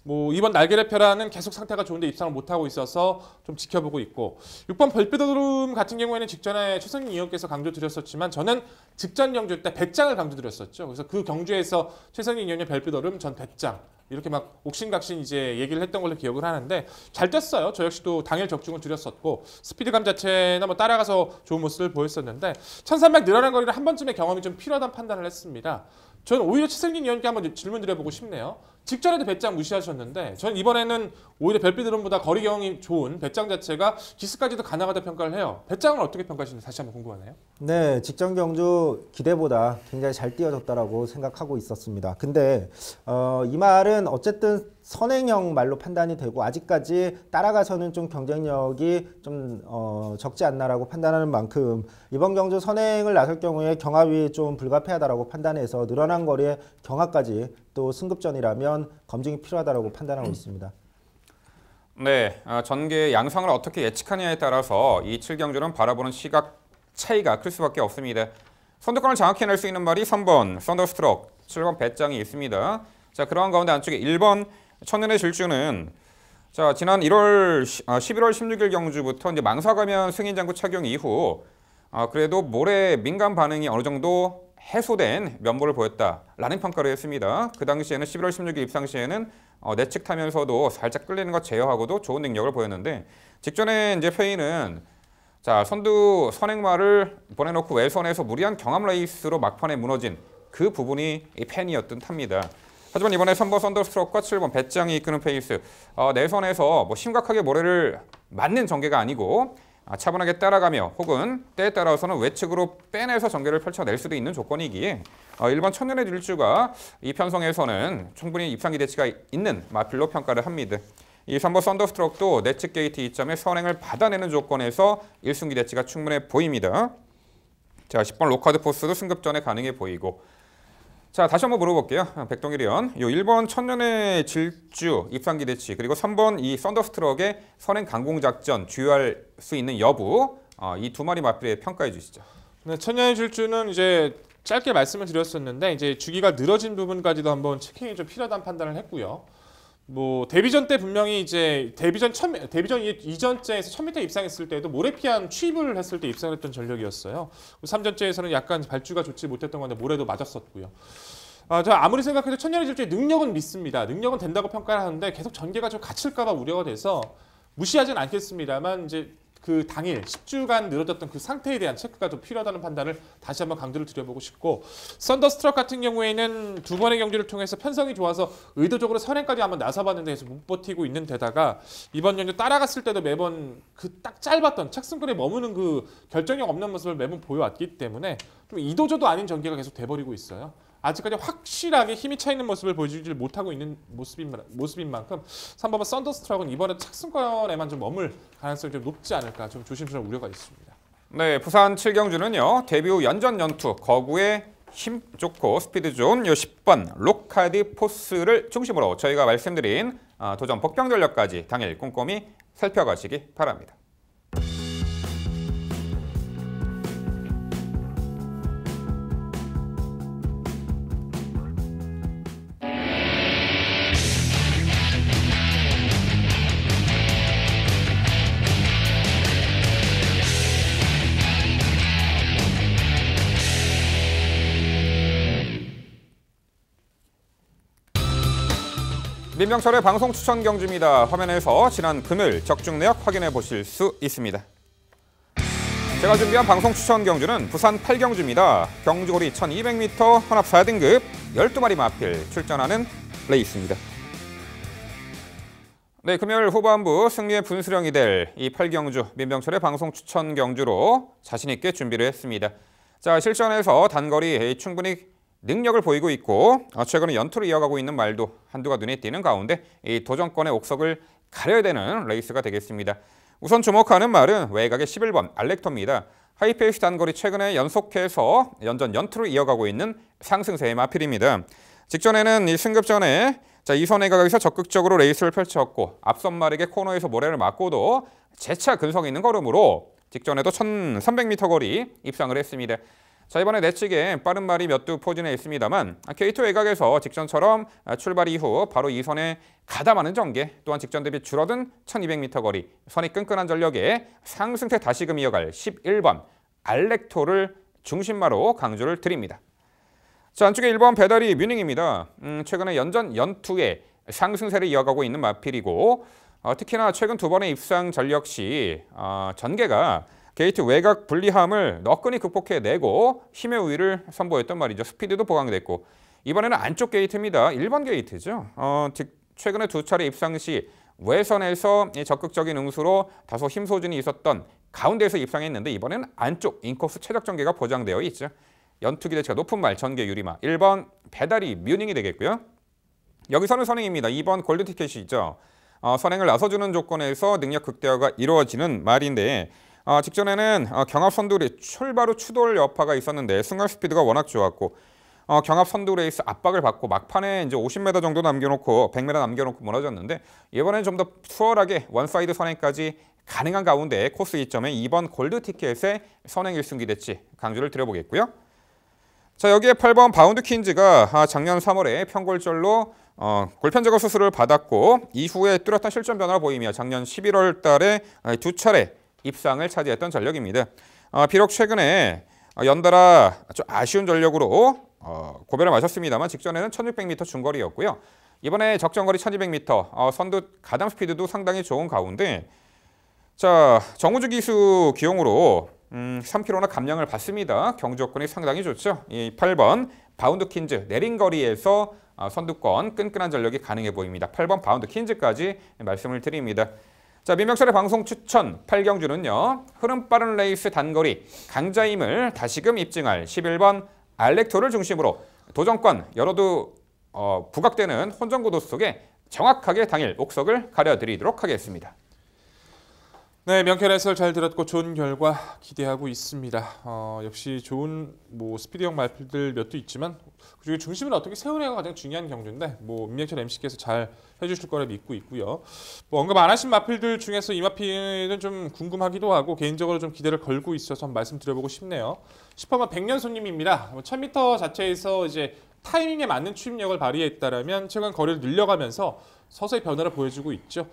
뭐 이번 날개를 펴라는 계속 상태가 좋은데 입상을 못 하고 있어서 좀 지켜보고 있고 6번 별빛오름 같은 경우에는 직전에 최성희 의원께서 강조드렸었지만 저는 직전 경주 때 배짱을 강조드렸었죠. 그래서 그 경주에서 최성희 의원의 별빛오름 전 배짱 이렇게 막 옥신각신 이제 얘기를 했던 걸로 기억을 하는데 잘 떴어요. 저 역시도 당일 적중을 드렸었고 스피드감 자체나 뭐 따라가서 좋은 모습을 보였었는데 1300 늘어난 거리를 한 번쯤의 경험이 좀 필요하다는 판단을 했습니다. 저는 오히려 최성진 의원께 한번 질문 드려보고 싶네요. 직전에도 배짱 무시하셨는데 저는 이번에는 오히려 별빛오름보다 거리 경험이 좋은 배짱 자체가 기스까지도 가능하다 평가를 해요. 배짱을 어떻게 평가하시는지 다시 한번 궁금하네요. 네, 직전 경주 기대보다 굉장히 잘 뛰어졌다라고 생각하고 있었습니다. 근데 이 말은 어쨌든 선행형 말로 판단이 되고 아직까지 따라가서는 좀 경쟁력이 좀 적지 않나라고 판단하는 만큼 이번 경주 선행을 나설 경우에 경합이 좀 불가피하다라고 판단해서 늘어난 거리에 경합까지 또 승급전이라면 검증이 필요하다라고 판단하고 있습니다. 네, 전개 양상을 어떻게 예측하냐에 따라서 이 7경주는 바라보는 시각 차이가 클 수밖에 없습니다. 선두권을 장악해 낼 수 있는 말이 3번 썬더스트럭, 7번 배짱이 있습니다. 자, 그러한 가운데 안쪽에 1번 천년의 질주는 자, 지난 11월 16일 경주부터 이제 망사가면 승인장구 착용 이후 그래도 모래 민감 반응이 어느 정도 해소된 면모를 보였다라는 평가를 했습니다. 그 당시에는 11월 16일 입상 시에는 내측 타면서도 살짝 끌리는 것 제어하고도 좋은 능력을 보였는데 직전에 이제 페이는 자, 선두 선행마를 보내놓고 외선에서 무리한 경합 레이스로 막판에 무너진 그 부분이 이 팬이었던 탑니다. 하지만 이번에 3번 썬더스트럭과 7번 배짱이 이끄는 페이스 내선에서 뭐 심각하게 모래를 맞는 전개가 아니고 차분하게 따라가며 혹은 때에 따라서는 외측으로 빼내서 전개를 펼쳐낼 수도 있는 조건이기에 1번 천년의 질주가 이 편성에서는 충분히 입상 기대치가 있는 마필로 평가를 합니다. 이 3번 썬더스트럭도 내측 게이트 이점에 선행을 받아내는 조건에서 1승 기대치가 충분해 보입니다. 자, 10번 로카드 포스도 승급전에 가능해 보이고 자, 다시 한번 물어볼게요. 백동일 의원. 요 1번 천년의 질주 입상 기대치 그리고 3번 이 썬더스트럭의 선행 강공 작전 주요할 수 있는 여부 이 두 마리 마필에 평가해 주시죠. 네, 천년의 질주는 이제 짧게 말씀을 드렸었는데 이제 주기가 늘어진 부분까지도 한번 체킹이 좀 필요하다는 판단을 했고요. 뭐 데뷔전 때 분명히 이제 데뷔전 이전째에서 1000m 입상했을 때도 모래 피한 취입을 했을 때 입상했던 전력이었어요. 3전째에서는 약간 발주가 좋지 못했던 건데 모래도 맞았었고요. 저 아무리 생각해도 천년의 질주의 능력은 믿습니다. 능력은 된다고 평가를 하는데 계속 전개가 좀 갇힐까 봐 우려가 돼서 무시하진 않겠습니다만 이제 그 당일 10주간 늘어졌던 그 상태에 대한 체크가 좀 필요하다는 판단을 다시 한번 강조를 드려보고 싶고 썬더스트럭 같은 경우에는 두 번의 경기를 통해서 편성이 좋아서 의도적으로 선행까지 한번 나서봤는데 해서 못 버티고 있는 데다가 이번 경기 따라갔을 때도 매번 그 딱 짧았던 착승권에 머무는 그 결정력 없는 모습을 매번 보여왔기 때문에 좀 이도저도 아닌 전개가 계속 돼버리고 있어요. 아직까지 확실하게 힘이 차 있는 모습을 보여주지 못하고 있는 모습인 만큼 3번 썬더스트럭은 이번에 착승권에만 좀 머물 가능성이 좀 높지 않을까 좀 조심스러운 우려가 있습니다. 네, 부산 7경주는요. 데뷔 후 연전 연투 거구의 힘 좋고 스피드 좋은 요 10번 로카드 포스를 중심으로 저희가 말씀드린 도전 복병 전력까지 당일 꼼꼼히 살펴가시기 바랍니다. 민병철의 방송 추천 경주입니다. 화면에서 지난 금요일 적중 내역 확인해 보실 수 있습니다. 제가 준비한 방송 추천 경주는 부산 8경주입니다. 경주거리 1200m 혼합 4등급 12마리 마필 출전하는 레이스입니다. 네, 금요일 후반부 승리의 분수령이 될 이 8경주 민병철의 방송 추천 경주로 자신 있게 준비를 했습니다. 자, 실전에서 단거리 충분히 능력을 보이고 있고 최근에 연투를 이어가고 있는 말도 한두가 눈에 띄는 가운데 이 도전권의 옥석을 가려야 되는 레이스가 되겠습니다. 우선 주목하는 말은 외곽의 11번 알렉토입니다. 하이페이스 단거리 최근에 연속해서 연투를 이어가고 있는 상승세의 마필입니다. 직전에는 이 승급 전에 이선 외곽에서 적극적으로 레이스를 펼쳤고 앞선 말에게 코너에서 모래를 맞고도 재차 근성 있는 걸음으로 직전에도 1300m 거리 입상을 했습니다. 자, 이번에 내치게 빠른 말이 몇 두 포진해 있습니다만 K2 외곽에서 직전처럼 출발 이후 바로 이선에 가담하는 전개, 또한 직전 대비 줄어든 1200m 거리, 선이 끈끈한 전력에 상승세 다시금 이어갈 11번 알렉토를 중심마로 강조를 드립니다. 자, 안쪽에 1번 배달이 뮤닝입니다. 최근에 연투에 상승세를 이어가고 있는 마필이고 특히나 최근 두 번의 입상 전력 시 전개가 게이트 외곽 불리함을 너끈히 극복해내고 힘의 우위를 선보였단 말이죠. 스피드도 보강됐고 이번에는 안쪽 게이트입니다. 1번 게이트죠. 최근에 두 차례 입상 시 외선에서 적극적인 응수로 다소 힘 소진이 있었던 가운데에서 입상했는데 이번에는 안쪽 인코스 최적 전개가 보장되어 있죠. 연투 기대치가 높은 말 전개 유리마 1번 배달이 뮤닝이 되겠고요. 여기서는 선행입니다. 2번 골드 티켓이죠. 선행을 나서주는 조건에서 능력 극대화가 이루어지는 말인데 직전에는 경합 선두리 출발 후 추돌 여파가 있었는데 순간 스피드가 워낙 좋았고 경합 선두 레이스 압박을 받고 막판에 이제 50m 정도 남겨놓고 100m 남겨놓고 무너졌는데 이번에는 좀 더 수월하게 원사이드 선행까지 가능한 가운데 코스 2점에 2번 골드 티켓의 선행 1승 기대치 강조를 드려보겠고요. 자, 여기에 8번 바운드 퀸즈가 작년 3월에 평골절로 골편 제거 수술을 받았고 이후에 뚜렷한 실전 변화를 보이며 작년 11월 달에 두 차례 입상을 차지했던 전력입니다. 비록 최근에 연달아 좀 아쉬운 전력으로 고배를 마셨습니다만 직전에는 1600m 중거리였고요. 이번에 적정거리 1200m 선두 가담 스피드도 상당히 좋은 가운데 자, 정우주 기수 기용으로 3km나 감량을 받습니다. 경주 조건이 상당히 좋죠. 이 8번 바운드 퀸즈 내린 거리에서 선두권 끈끈한 전력이 가능해 보입니다. 8번 바운드 퀸즈까지 말씀을 드립니다. 자, 민병철의 방송 추천 8경주는요. 흐름 빠른 레이스 단거리 강자임을 다시금 입증할 11번 알렉토를 중심으로 도전권 열어도 부각되는 혼전구도 속에 정확하게 당일 옥석을 가려드리도록 하겠습니다. 네, 명쾌한 해설 잘 들었고 좋은 결과 기대하고 있습니다. 역시 좋은 스피드형 말필들 몇 도 있지만 그중에 중심을 어떻게 세우느냐가 가장 중요한 경주인데 민병철 MC께서 잘 해주실 거라 믿고 있고요. 언급 안 하신 마필들 중에서 이 마필은 좀 궁금하기도 하고 개인적으로 좀 기대를 걸고 있어서 한번 말씀드려보고 싶네요. 10번은 백년 손님입니다. 1000m 자체에서 이제 타이밍에 맞는 추입력을 발휘했다라면 최근 거리를 늘려가면서 서서히 변화를 보여주고 있죠.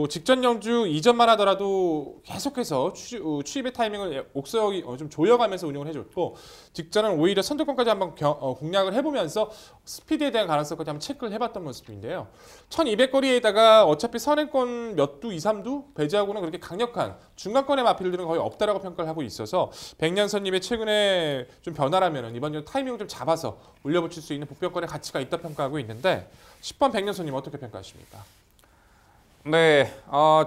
직전 경주 이전만 하더라도 계속해서 추입의 타이밍을 옥석이 좀 조여가면서 운영을 해줬고 직전은 오히려 선두권까지 한번 공략을 해보면서 스피드에 대한 가능성까지 한번 체크를 해봤던 모습인데요. 1200거리에다가 어차피 선행권 몇 두, 2, 3두 배제하고는 그렇게 강력한 중간권의 마필들은 거의 없다라고 평가를 하고 있어서 백년선님의 최근에 좀 변화라면 이번 주 타이밍을 좀 잡아서 올려붙일 수 있는 복병권의 가치가 있다 평가하고 있는데 10번 백년선님 어떻게 평가하십니까? 네,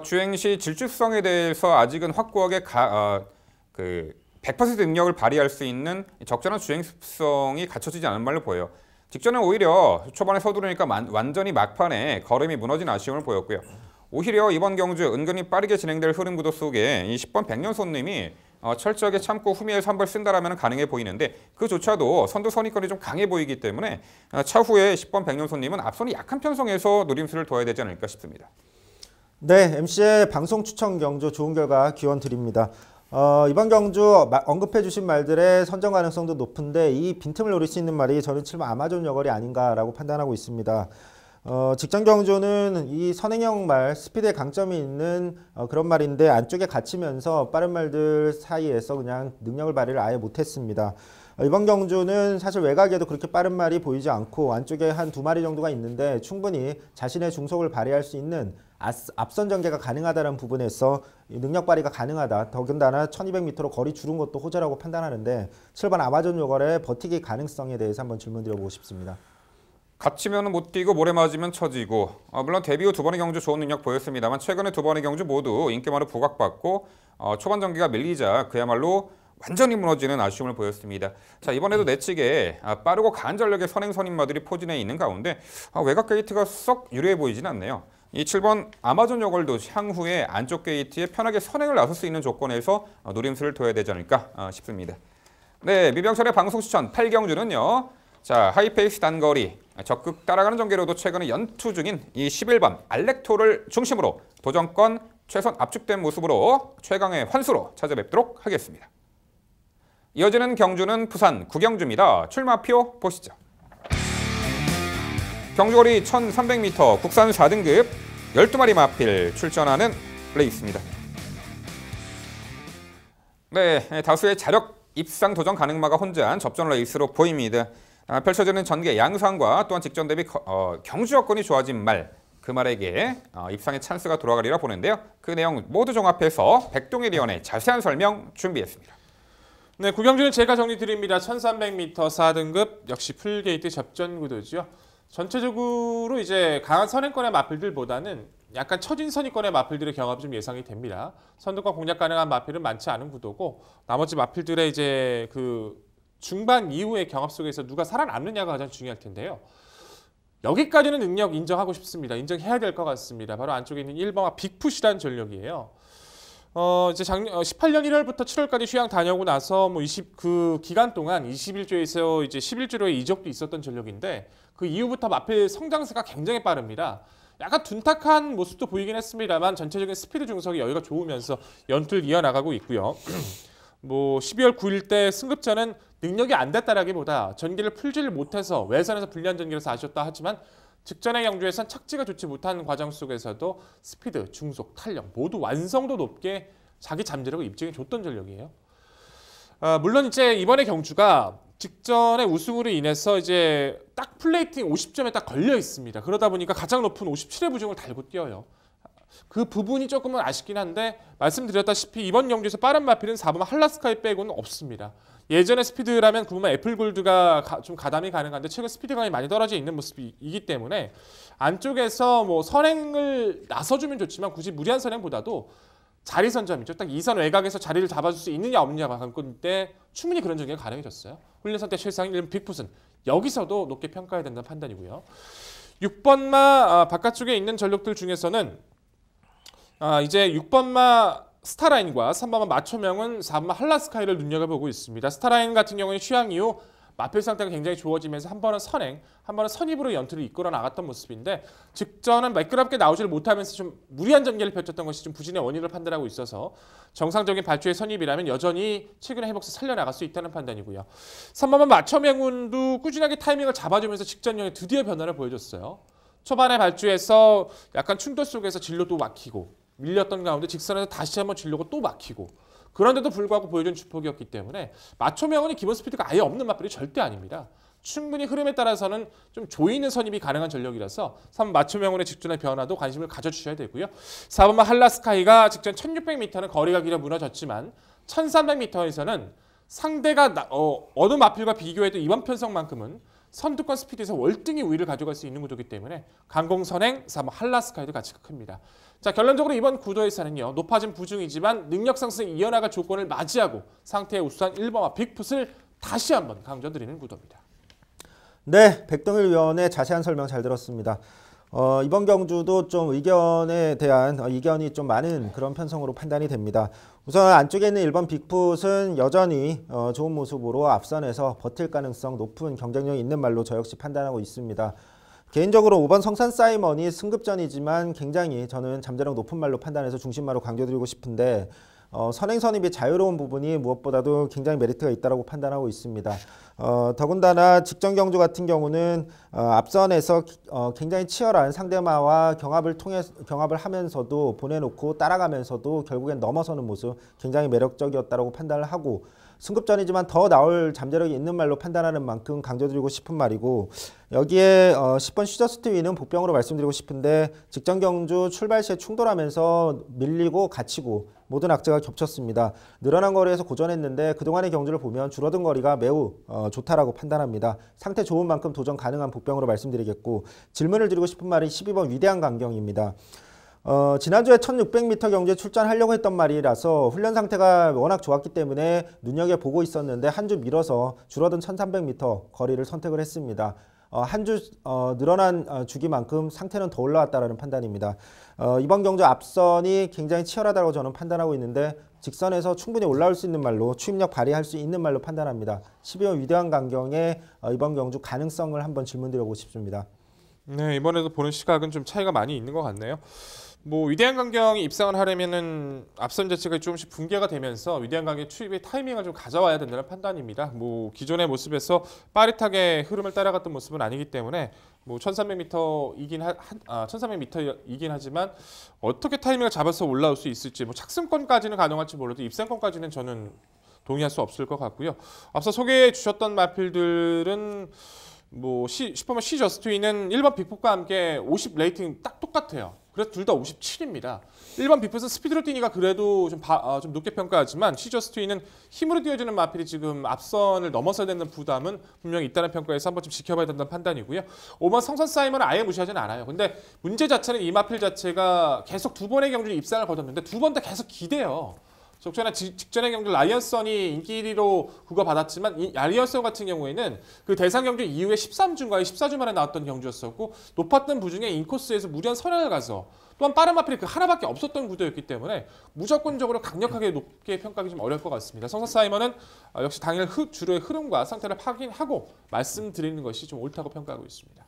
주행시 질주성에 대해서 아직은 확고하게 100% 능력을 발휘할 수 있는 적절한 주행성이 갖춰지지 않은 말로 보여요. 직전에 오히려 초반에 서두르니까 완전히 막판에 걸음이 무너진 아쉬움을 보였고요. 오히려 이번 경주 은근히 빠르게 진행될 흐름 구도 속에 이 10번 백년손님이 철저하게 참고 후미에서 한 발 쓴다라면 가능해 보이는데 그조차도 선두 선입권이 좀 강해 보이기 때문에 차후에 10번 백년손님은 앞선이 약한 편성에서 노림수를 둬야 되지 않을까 싶습니다. 네, MC의 방송 추천 경주 좋은 결과 기원 드립니다. 이번 경주 언급해 주신 말들의 선정 가능성도 높은데 이 빈틈을 노릴 수 있는 말이 저는 7번 아마존 여걸이 아닌가라고 판단하고 있습니다. 직전 경주는 이 선행형 말 스피드에 강점이 있는 그런 말인데 안쪽에 갇히면서 빠른 말들 사이에서 그냥 능력을 발휘를 아예 못했습니다. 이번 경주는 사실 외곽에도 그렇게 빠른 말이 보이지 않고 안쪽에 한 2마리 정도가 있는데 충분히 자신의 중속을 발휘할 수 있는 앞선 전개가 가능하다는 부분에서 능력 발휘가 가능하다. 더군다나 1200m로 거리 줄은 것도 호재라고 판단하는데 7번 아마존 요걸의 버티기 가능성에 대해서 한번 질문 드려보고 싶습니다. 갇히면 못 뛰고 모래 맞으면 처지고 물론 데뷔 후 두 번의 경주 좋은 능력 보였습니다만 최근에 두 번의 경주 모두 인기만으로 부각받고 초반 전기가 밀리자 그야말로 완전히 무너지는 아쉬움을 보였습니다. 자, 이번에도 내측에 빠르고 강한 전력의 선행 선임마들이 포진해 있는 가운데 외곽 게이트가 썩 유리해 보이진 않네요. 이 7번 아마존 요걸도 향후에 안쪽 게이트에 편하게 선행을 나설 수 있는 조건에서 노림수를 둬야 되지 않을까 싶습니다. 네, 미병철의 방송 추천 8경주는요. 자, 하이페이스 단거리 적극 따라가는 전개로도 최근에 연투 중인 이 11번 알렉토를 중심으로 도전권 최선 압축된 모습으로 최강의 환수로 찾아뵙도록 하겠습니다. 이어지는 경주는 부산 구경주입니다. 출마표 보시죠. 경주거리 1300m 국산 4등급 12마리 마필 출전하는 레이스입니다. 네, 다수의 자력 입상 도전 가능마가 혼자한 접전 레이스로 보입니다. 펼쳐지는 전개 양상과 또한 직전 대비 경주 여건이 좋아진 말, 그 말에게 입상의 찬스가 돌아가리라 보는데요. 그 내용 모두 종합해서 백동일 위원의 자세한 설명 준비했습니다. 네, 구경주는 제가 정리드립니다. 1300m 4등급 역시 풀게이트 접전 구도죠. 전체적으로 이제 강한 선행권의 마필들보다는 약간 처진 선의권의 마필들의 경합이 좀 예상이 됩니다. 선두권 공략 가능한 마필은 많지 않은 구도고 나머지 마필들의 이제 그 중반 이후의 경합 속에서 누가 살아남느냐가 가장 중요할 텐데요. 여기까지는 능력 인정하고 싶습니다. 인정해야 될 것 같습니다. 바로 안쪽에 있는 1번과 빅풋이라는 전력이에요. 이제 18년 1월부터 7월까지 휴양 다녀오고 나서 그 기간 동안 21조에서 이제 11조로의 이적도 있었던 전력인데 그 이후부터 마필 성장세가 굉장히 빠릅니다. 약간 둔탁한 모습도 보이긴 했습니다만 전체적인 스피드 중석이 여유가 좋으면서 연투를 이어나가고 있고요. 12월 9일 때 승급전은 능력이 안 됐다라기보다 전기를 풀지를 못해서 외선에서 불리한 전기라서 아쉬웠다 하지만 직전의 경주에선 착지가 좋지 못한 과정 속에서도 스피드, 중속, 탄력 모두 완성도 높게 자기 잠재력을 입증해 줬던 전력이에요. 물론 이제 이번에 경주가 직전의 우승으로 인해서 이제 딱 플레이팅 50점에 딱 걸려 있습니다. 그러다 보니까 가장 높은 57의 부중을 달고 뛰어요. 그 부분이 조금은 아쉽긴 한데 말씀드렸다시피 이번 경주에서 빠른 마필은 4번 한라스카이 빼고는 없습니다. 예전의 스피드라면 그 부분 애플골드가 좀 가담이 가능한데 최근 스피드감이 많이 떨어져 있는 모습이기 때문에 안쪽에서 선행을 나서주면 좋지만 굳이 무리한 선행보다도 자리 선점이죠. 딱 2선 외곽에서 자리를 잡아줄 수 있느냐 없느냐가 관건인데 충분히 그런 전개가 가능해졌어요. 훈련선 때 최상위 1번 빅풋은 여기서도 높게 평가해야 된다는 판단이고요. 6번마 바깥쪽에 있는 전력들 중에서는 이제 6번마 스타라인과 3번마 마초명은 4번마 한라스카이를 눈여겨보고 있습니다. 스타라인 같은 경우는 휴양 이후 마필 상태가 굉장히 좋아지면서 한 번은 선행, 한 번은 선입으로 연투를 이끌어 나갔던 모습인데 직전은 매끄럽게 나오지를 못하면서 좀 무리한 전개를 펼쳤던 것이 좀 부진의 원인을 판단하고 있어서 정상적인 발주의 선입이라면 여전히 최근의 회복세 살려나갈 수 있다는 판단이고요. 3번마 마초명운도 꾸준하게 타이밍을 잡아주면서 직전형에 드디어 변화를 보여줬어요. 초반에 발주에서 약간 충돌 속에서 진로도 막히고 밀렸던 가운데 직선에서 다시 한번 진로가 또 막히고 그런데도 불구하고 보여준 주폭이었기 때문에 마초명운이 기본 스피드가 아예 없는 마필이 절대 아닙니다. 충분히 흐름에 따라서는 좀 조이는 선입이 가능한 전력이라서 3번 마초명운의 직전의 변화도 관심을 가져주셔야 되고요. 4번마 한라스카이가 직전 1600m는 거리가 길어 무너졌지만 1300m에서는 상대가 어느 마필과 비교해도 이번 편성만큼은 선두권 스피드에서 월등히 우위를 가져갈 수 있는 구도이기 때문에 강공선행 3번 한라스카이도 가치가 큽니다. 자, 결론적으로 이번 구도에서는요. 높아진 부중이지만 능력 상승에 이어나갈 조건을 맞이하고 상태의 우수한 1번와 빅풋을 다시 한번 강조드리는 구도입니다. 네, 백동일 위원의 자세한 설명 잘 들었습니다. 이번 경주도 좀 의견에 대한 이견이 좀 많은 그런 편성으로 판단이 됩니다. 우선 안쪽에 있는 1번 빅풋은 여전히 좋은 모습으로 앞선에서 버틸 가능성 높은 경쟁력이 있는 말로 저 역시 판단하고 있습니다. 개인적으로 5번 성산 사이먼이 승급전이지만 굉장히 저는 잠재력 높은 말로 판단해서 중심말로 강조드리고 싶은데 선행 선입이 자유로운 부분이 무엇보다도 굉장히 메리트가 있다고 판단하고 있습니다. 더군다나 직전 경주 같은 경우는 앞선에서 굉장히 치열한 상대마와 경합을 하면서도 보내놓고 따라가면서도 결국엔 넘어서는 모습 굉장히 매력적이었다고 판단을 하고 승급전이지만 더 나올 잠재력이 있는 말로 판단하는 만큼 강조드리고 싶은 말이고, 여기에 10번 시저스트 위는 복병으로 말씀드리고 싶은데 직전 경주 출발 시에 충돌하면서 밀리고 갇히고 모든 악재가 겹쳤습니다. 늘어난 거리에서 고전했는데 그동안의 경주를 보면 줄어든 거리가 매우 좋다라고 판단합니다. 상태 좋은 만큼 도전 가능한 복병으로 말씀드리겠고, 질문을 드리고 싶은 말이 12번 위대한 강경입니다. 지난주에 1600m 경주에 출전하려고 했던 말이라서 훈련 상태가 워낙 좋았기 때문에 눈여겨보고 있었는데 한 주 밀어서 줄어든 1300m 거리를 선택을 했습니다. 한 주 늘어난 주기만큼 상태는 더 올라왔다라는 판단입니다. 이번 경주 앞선이 굉장히 치열하다고 저는 판단하고 있는데 직선에서 충분히 올라올 수 있는 말로 추임력 발휘할 수 있는 말로 판단합니다. 12번 위대한 강경의 이번 경주 가능성을 한번 질문드려보고 싶습니다. 네, 이번에도 보는 시각은 좀 차이가 많이 있는 것 같네요. 뭐 위대한 강경이 입상을 하려면은 앞선 자체가 조금씩 붕괴가 되면서 위대한 강경 추입의 타이밍을 좀 가져와야 된다는 판단입니다. 뭐 기존의 모습에서 빠릿하게 흐름을 따라갔던 모습은 아니기 때문에 뭐 1300m이긴 하지만 어떻게 타이밍을 잡아서 올라올 수 있을지, 뭐 착승권까지는 가능할지 몰라도 입상권까지는 저는 동의할 수 없을 것 같고요. 앞서 소개해 주셨던 마필들은 뭐 슈퍼맨 시저스트위는 1번 빅풋과 함께 50 레이팅 딱 똑같아요. 그래서 둘 다 57입니다. 1번 빅풋은 스피드로 뛰니까 그래도 좀 높게 평가하지만 시저스트위는 힘으로 뛰어주는 마필이 지금 앞선을 넘어서야 되는 부담은 분명히 있다는 평가에서 한번 좀 지켜봐야 된다는 판단이고요. 5번 성선 사이먼은 아예 무시하지는 않아요. 근데 문제 자체는 이 마필 자체가 계속 두 번의 경주를 입상을 거뒀는데 두 번 다 계속 기대요. 직전의 경주 라이언선이 인기 1위로 구가받았지만 이 라이언선 같은 경우에는 그 대상 경주 이후에 13주인가에 14주 만에 나왔던 경주였었고, 높았던 부중에 인코스에서 무리한 선행을 가서 또한 빠른 마필이 그 하나밖에 없었던 구도였기 때문에 무조건적으로 강력하게 높게 평가하기 좀 어려울 것 같습니다. 성서 사이먼은 역시 당일 주로의 흐름과 상태를 확인하고 말씀드리는 것이 좀 옳다고 평가하고 있습니다.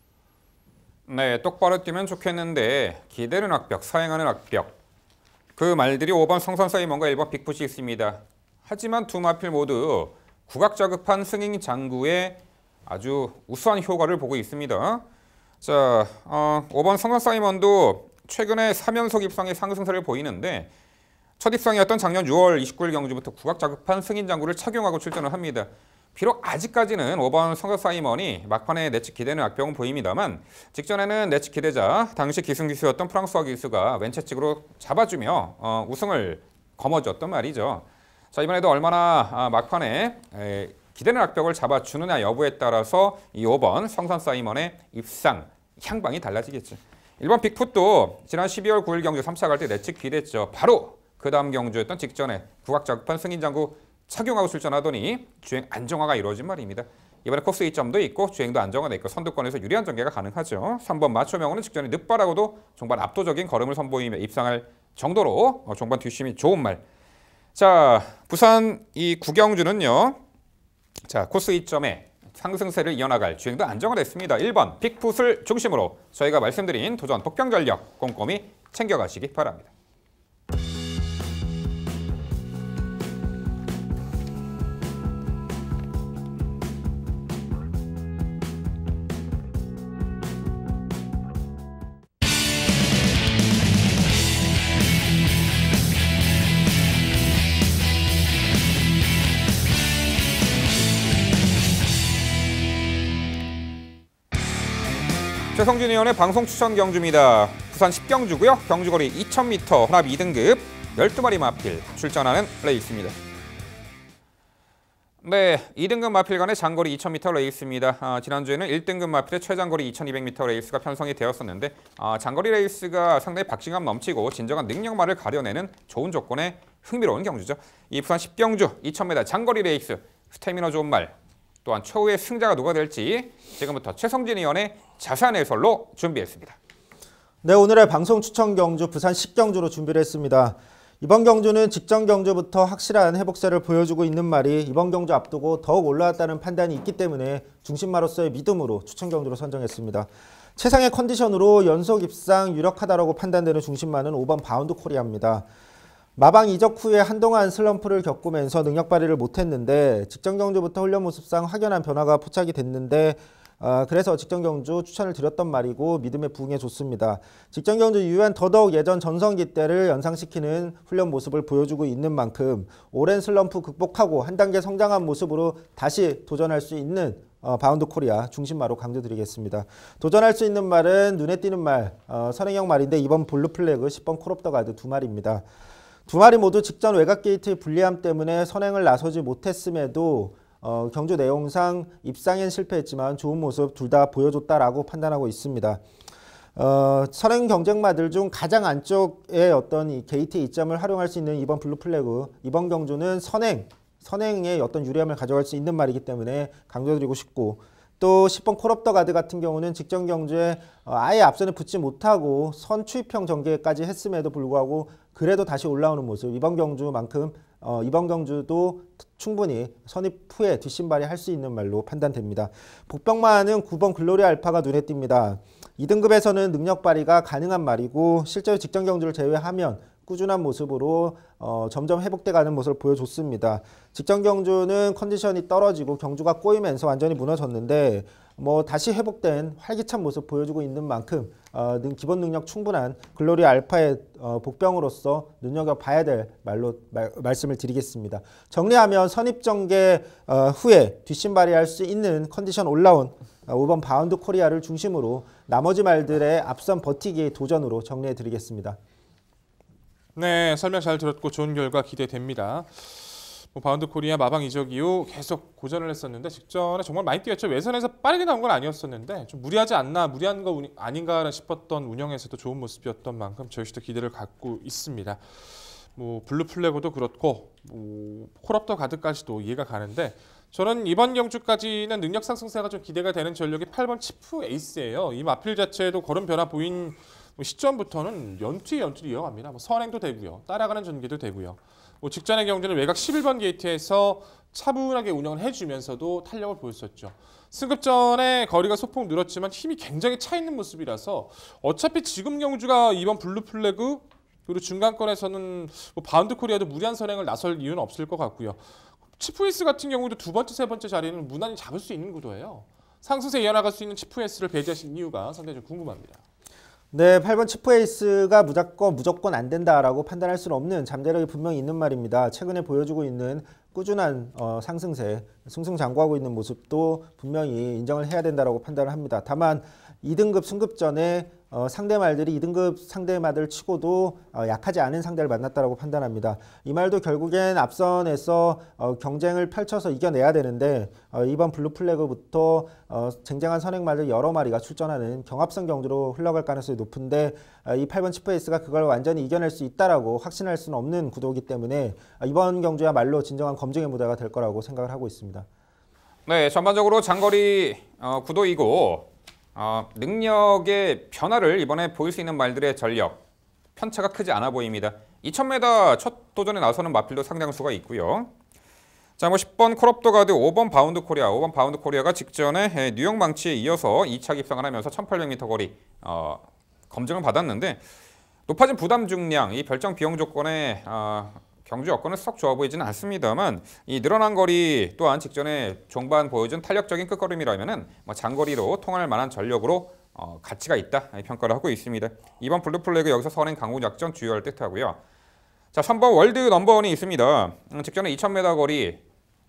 네, 똑바로 뛰면 좋겠는데 기대는 악벽, 사행하는 악벽. 그 말들이 5번 성선 사이먼과 1번 빅풋이 있습니다. 하지만 두 마필 모두 국악자급한 승인 장구에 아주 우수한 효과를 보고 있습니다. 자, 5번 성선 사이먼도 최근에 3연속 입상의 상승세를 보이는데 첫 입상이었던 작년 6월 29일 경주부터 국악자급한 승인 장구를 착용하고 출전을 합니다. 비록 아직까지는 5번 성선 사이먼이 막판에 내측 기대는 악병은 보입니다만 직전에는 내측 기대자 당시 기승기수였던 프랑스와 기수가 왼채찍으로 잡아주며 우승을 거머쥐었던 말이죠. 자, 이번에도 얼마나 막판에 기대는 악벽을 잡아주느냐 여부에 따라서 이 5번 성선 사이먼의 입상 향방이 달라지겠죠. 1번 빅풋도 지난 12월 9일 경주 3차 갈 때 내측 기대했죠. 바로 그 다음 경주였던 직전에 국악자급한 승인장구 착용하고 출전하더니 주행 안정화가 이루어진 말입니다. 이번에 코스 이점도 있고 주행도 안정화돼 있고 선두권에서 유리한 전개가 가능하죠. 3번 마초명호는 직전에 늦발하고도 종반 압도적인 걸음을 선보이며 입상할 정도로 종반 뒷심이 좋은 말. 자, 부산 이 구경주는요. 자, 코스 이점에 상승세를 이어나갈 주행도 안정화됐습니다. 1번 빅풋을 중심으로 저희가 말씀드린 도전 복병 전력 꼼꼼히 챙겨가시기 바랍니다. 최성준 의원의 방송 추천 경주입니다. 부산 10경주고요. 경주거리 2000m 혼합 2등급 12마리 마필 출전하는 레이스입니다. 네, 2등급 마필 간의 장거리 2000m 레이스입니다. 지난주에는 1등급 마필의 최장거리 2200m 레이스가 편성이 되었었는데 장거리 레이스가 상당히 박진감 넘치고 진정한 능력만을 가려내는 좋은 조건의 흥미로운 경주죠. 이 부산 10경주 2000m 장거리 레이스 스태미너 좋은 말 또한 최후의 승자가 누가 될지 지금부터 최성진 의원의 자세한 해설로 준비했습니다. 네, 오늘의 방송 추천 경주 부산 10경주로 준비를 했습니다. 이번 경주는 직전 경주부터 확실한 회복세를 보여주고 있는 말이 이번 경주 앞두고 더욱 올라왔다는 판단이 있기 때문에 중심마로서의 믿음으로 추천 경주로 선정했습니다. 최상의 컨디션으로 연속 입상 유력하다고 판단되는 중심마는 5번 바운드 코리아입니다. 마방 이적 후에 한동안 슬럼프를 겪으면서 능력 발휘를 못했는데 직전 경주부터 훈련 모습상 확연한 변화가 포착이 됐는데 그래서 직전 경주 추천을 드렸던 말이고 믿음에 부응해 줬습니다. 직전 경주 이후엔 더더욱 예전 전성기 때를 연상시키는 훈련 모습을 보여주고 있는 만큼 오랜 슬럼프 극복하고 한 단계 성장한 모습으로 다시 도전할 수 있는 바운드 코리아 중심마로 강조드리겠습니다. 도전할 수 있는 말은 눈에 띄는 말, 선행형 말인데 이번 블루 플래그 10번 콜 옵 더 가드 두 마리입니다. 두 마리 모두 직전 외곽 게이트의 불리함 때문에 선행을 나서지 못했음에도 경주 내용상 입상엔 실패했지만 좋은 모습 둘 다 보여줬다라고 판단하고 있습니다. 선행 경쟁마들 중 가장 안쪽에 어떤 이 게이트의 이점을 활용할 수 있는 이번 블루 플래그, 이번 경주는 선행의 어떤 유리함을 가져갈 수 있는 말이기 때문에 강조드리고 싶고, 또 10번 콜 옵 더 가드 같은 경우는 직전 경주에 아예 앞선에 붙지 못하고 선 추입형 전개까지 했음에도 불구하고 그래도 다시 올라오는 모습, 이번 경주만큼 이번 경주도 충분히 선입 후에 뒷심발이 할 수 있는 말로 판단됩니다. 복병만은 9번 글로리 알파가 눈에 띕니다. 2등급에서는 능력 발휘가 가능한 말이고 실제로 직전 경주를 제외하면 꾸준한 모습으로 점점 회복돼가는 모습을 보여줬습니다. 직전 경주는 컨디션이 떨어지고 경주가 꼬이면서 완전히 무너졌는데 다시 회복된 활기찬 모습 보여주고 있는 만큼 기본 능력 충분한 글로리 알파의 복병으로서 눈여겨봐야 될 말씀을 드리겠습니다. 정리하면 선입 전개 후에 뒷심발휘할 수 있는 컨디션 올라온 5번 바운드 코리아를 중심으로 나머지 말들의 앞선 버티기 도전으로 정리해 드리겠습니다. 네, 설명 잘 들었고 좋은 결과 기대됩니다. 바운드 코리아 마방 이적 이후 계속 고전을 했었는데 직전에 정말 많이 뛰었죠. 외선에서 빠르게 나온 건 아니었었는데 좀 무리하지 않나, 무리한 거 아닌가 싶었던 운영에서도 좋은 모습이었던 만큼 저희 시도 기대를 갖고 있습니다. 블루 플래그도 그렇고 콜 옵 더 가드까지도 이해가 가는데 저는 이번 경주까지는 능력 상승세가 좀 기대가 되는 전력이 8번 치프 에이스예요. 이 마필 자체도 걸음 변화 보인 시점부터는 연투에 연투를 이어갑니다. 선행도 되고요. 따라가는 전개도 되고요. 직전의 경주는 외곽 11번 게이트에서 차분하게 운영을 해주면서도 탄력을 보였었죠. 승급전에 거리가 소폭 늘었지만 힘이 굉장히 차 있는 모습이라서 어차피 지금 경주가 이번 블루 플래그 그리고 중간권에서는 바운드 코리아도 무리한 선행을 나설 이유는 없을 것 같고요. 치프에이스 같은 경우도 두 번째, 세 번째 자리는 무난히 잡을 수 있는 구도예요. 상승세 이어나갈 수 있는 치프에이스를 배제하신 이유가 상당히 좀 궁금합니다. 네, 8번 치프에이스가 무조건 안 된다라고 판단할 수는 없는 잠재력이 분명히 있는 말입니다. 최근에 보여주고 있는 꾸준한 상승세, 승승장구하고 있는 모습도 분명히 인정을 해야 된다라고 판단을 합니다. 다만 2등급 승급전에 상대 말들이 2등급 상대 말들 치고도 약하지 않은 상대를 만났다라고 판단합니다. 이 말도 결국엔 앞선에서 경쟁을 펼쳐서 이겨내야 되는데 이번 블루 플래그부터 쟁쟁한 선행 말들 여러 마리가 출전하는 경합성 경주로 흘러갈 가능성이 높은데 이 8번 치프에이스가 그걸 완전히 이겨낼 수 있다라고 확신할 수는 없는 구도이기 때문에 이번 경주야말로 진정한 검증의 무대가 될 거라고 생각을 하고 있습니다. 네, 전반적으로 장거리 구도이고 능력의 변화를 이번에 보일 수 있는 말들의 전력 편차가 크지 않아 보입니다. 2000m 첫 도전에 나서는 마필도 상당수가 있고요. 자, 10번 콜 옵 더 가드, 5번 바운드 코리아. 5번 바운드 코리아가 직전에 뉴욕 망치에 이어서 2차 입상을 하면서 1800m 거리 검증을 받았는데 높아진 부담 중량, 이 별정 비용 조건에 경주 여건은 썩 좋아 보이지는 않습니다만 이 늘어난 거리 또한 직전에 종반 보여준 탄력적인 끝걸음이라면은 장거리로 통할 만한 전력으로 가치가 있다 평가를 하고 있습니다. 이번 블루 플래그 여기서 선행 강구 작전 주요할 듯하고요. 자, 3번 월드 넘버원이 있습니다. 직전에 2000m 거리,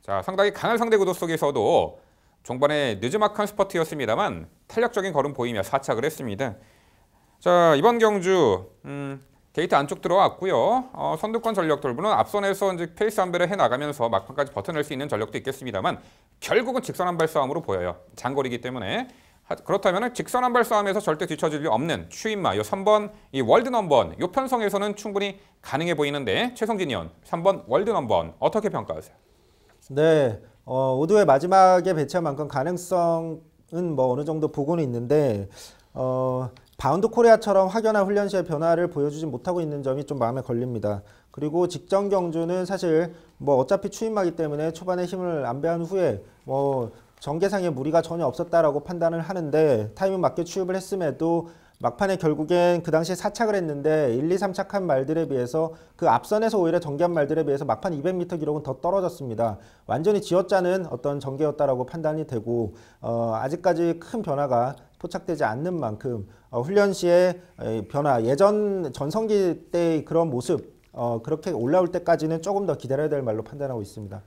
자 상당히 강한 상대 구도 속에서도 종반에 느즈막한 스퍼트였습니다만 탄력적인 걸음 보이며 4착을 했습니다. 자, 이번 경주 게이트 안쪽 들어왔고요. 선두권 전력 돌부는 앞선에서 이제 페이스 한배를 해나가면서 막판까지 버텨낼 수 있는 전력도 있겠습니다만 결국은 직선 한발 싸움으로 보여요. 장거리이기 때문에. 그렇다면 직선 한발 싸움에서 절대 뒤처질 리 없는 추임마, 요 3번 이 월드 넘버원, 요 편성에서는 충분히 가능해 보이는데 최성진 의원, 3번 월드 넘버원 어떻게 평가하세요? 네, 오드의 마지막에 배치한 만큼 가능성은 어느 정도 보고는 있는데 바운드 코리아처럼 확연한 훈련 시의 변화를 보여주지 못하고 있는 점이 좀 마음에 걸립니다. 그리고 직전 경주는 사실 어차피 추임마기 때문에 초반에 힘을 안배한 후에 전개상의 무리가 전혀 없었다라고 판단을 하는데 타이밍 맞게 추입을 했음에도 막판에 결국엔 그 당시에 4착을 했는데 1, 2, 3착한 말들에 비해서 그 앞선에서 오히려 전개한 말들에 비해서 막판 200m 기록은 더 떨어졌습니다. 완전히 쥐어짜는 어떤 전개였다라고 판단이 되고 아직까지 큰 변화가 포착되지 않는 만큼 훈련 시의 변화, 예전 전성기 때의 그런 모습 그렇게 올라올 때까지는 조금 더 기다려야 될 말로 판단하고 있습니다.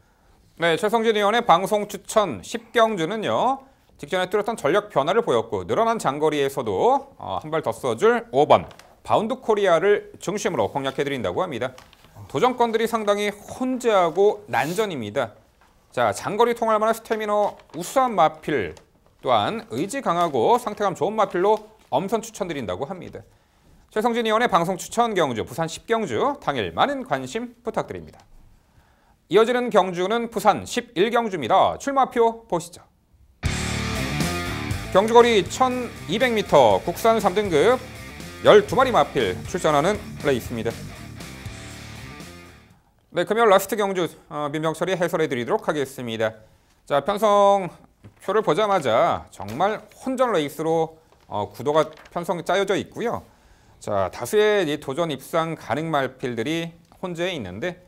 네, 최성진 의원의 방송 추천 10경주는요. 직전에 뚜렷한 전력 변화를 보였고 늘어난 장거리에서도 한 발 더 써줄 5번 바운드 코리아를 중심으로 공략해드린다고 합니다. 도전권들이 상당히 혼재하고 난전입니다. 자, 장거리 통할 만한 스태미너 우수한 마필 또한 의지 강하고 상태감 좋은 마필로 엄선 추천드린다고 합니다. 최성진 의원의 방송 추천 경주 부산 10경주 당일 많은 관심 부탁드립니다. 이어지는 경주는 부산 11경주입니다. 출마표 보시죠. 경주거리 1200m 국산 3등급 12마리 마필 출전하는 레이스입니다. 네, 금요일 라스트 경주 민병철이 해설해 드리도록 하겠습니다. 자, 편성표를 보자마자 정말 혼전 레이스로 구도가 편성이 짜여져 있고요. 자, 다수의 이 도전 입상 가능 말필들이 혼재해 있는데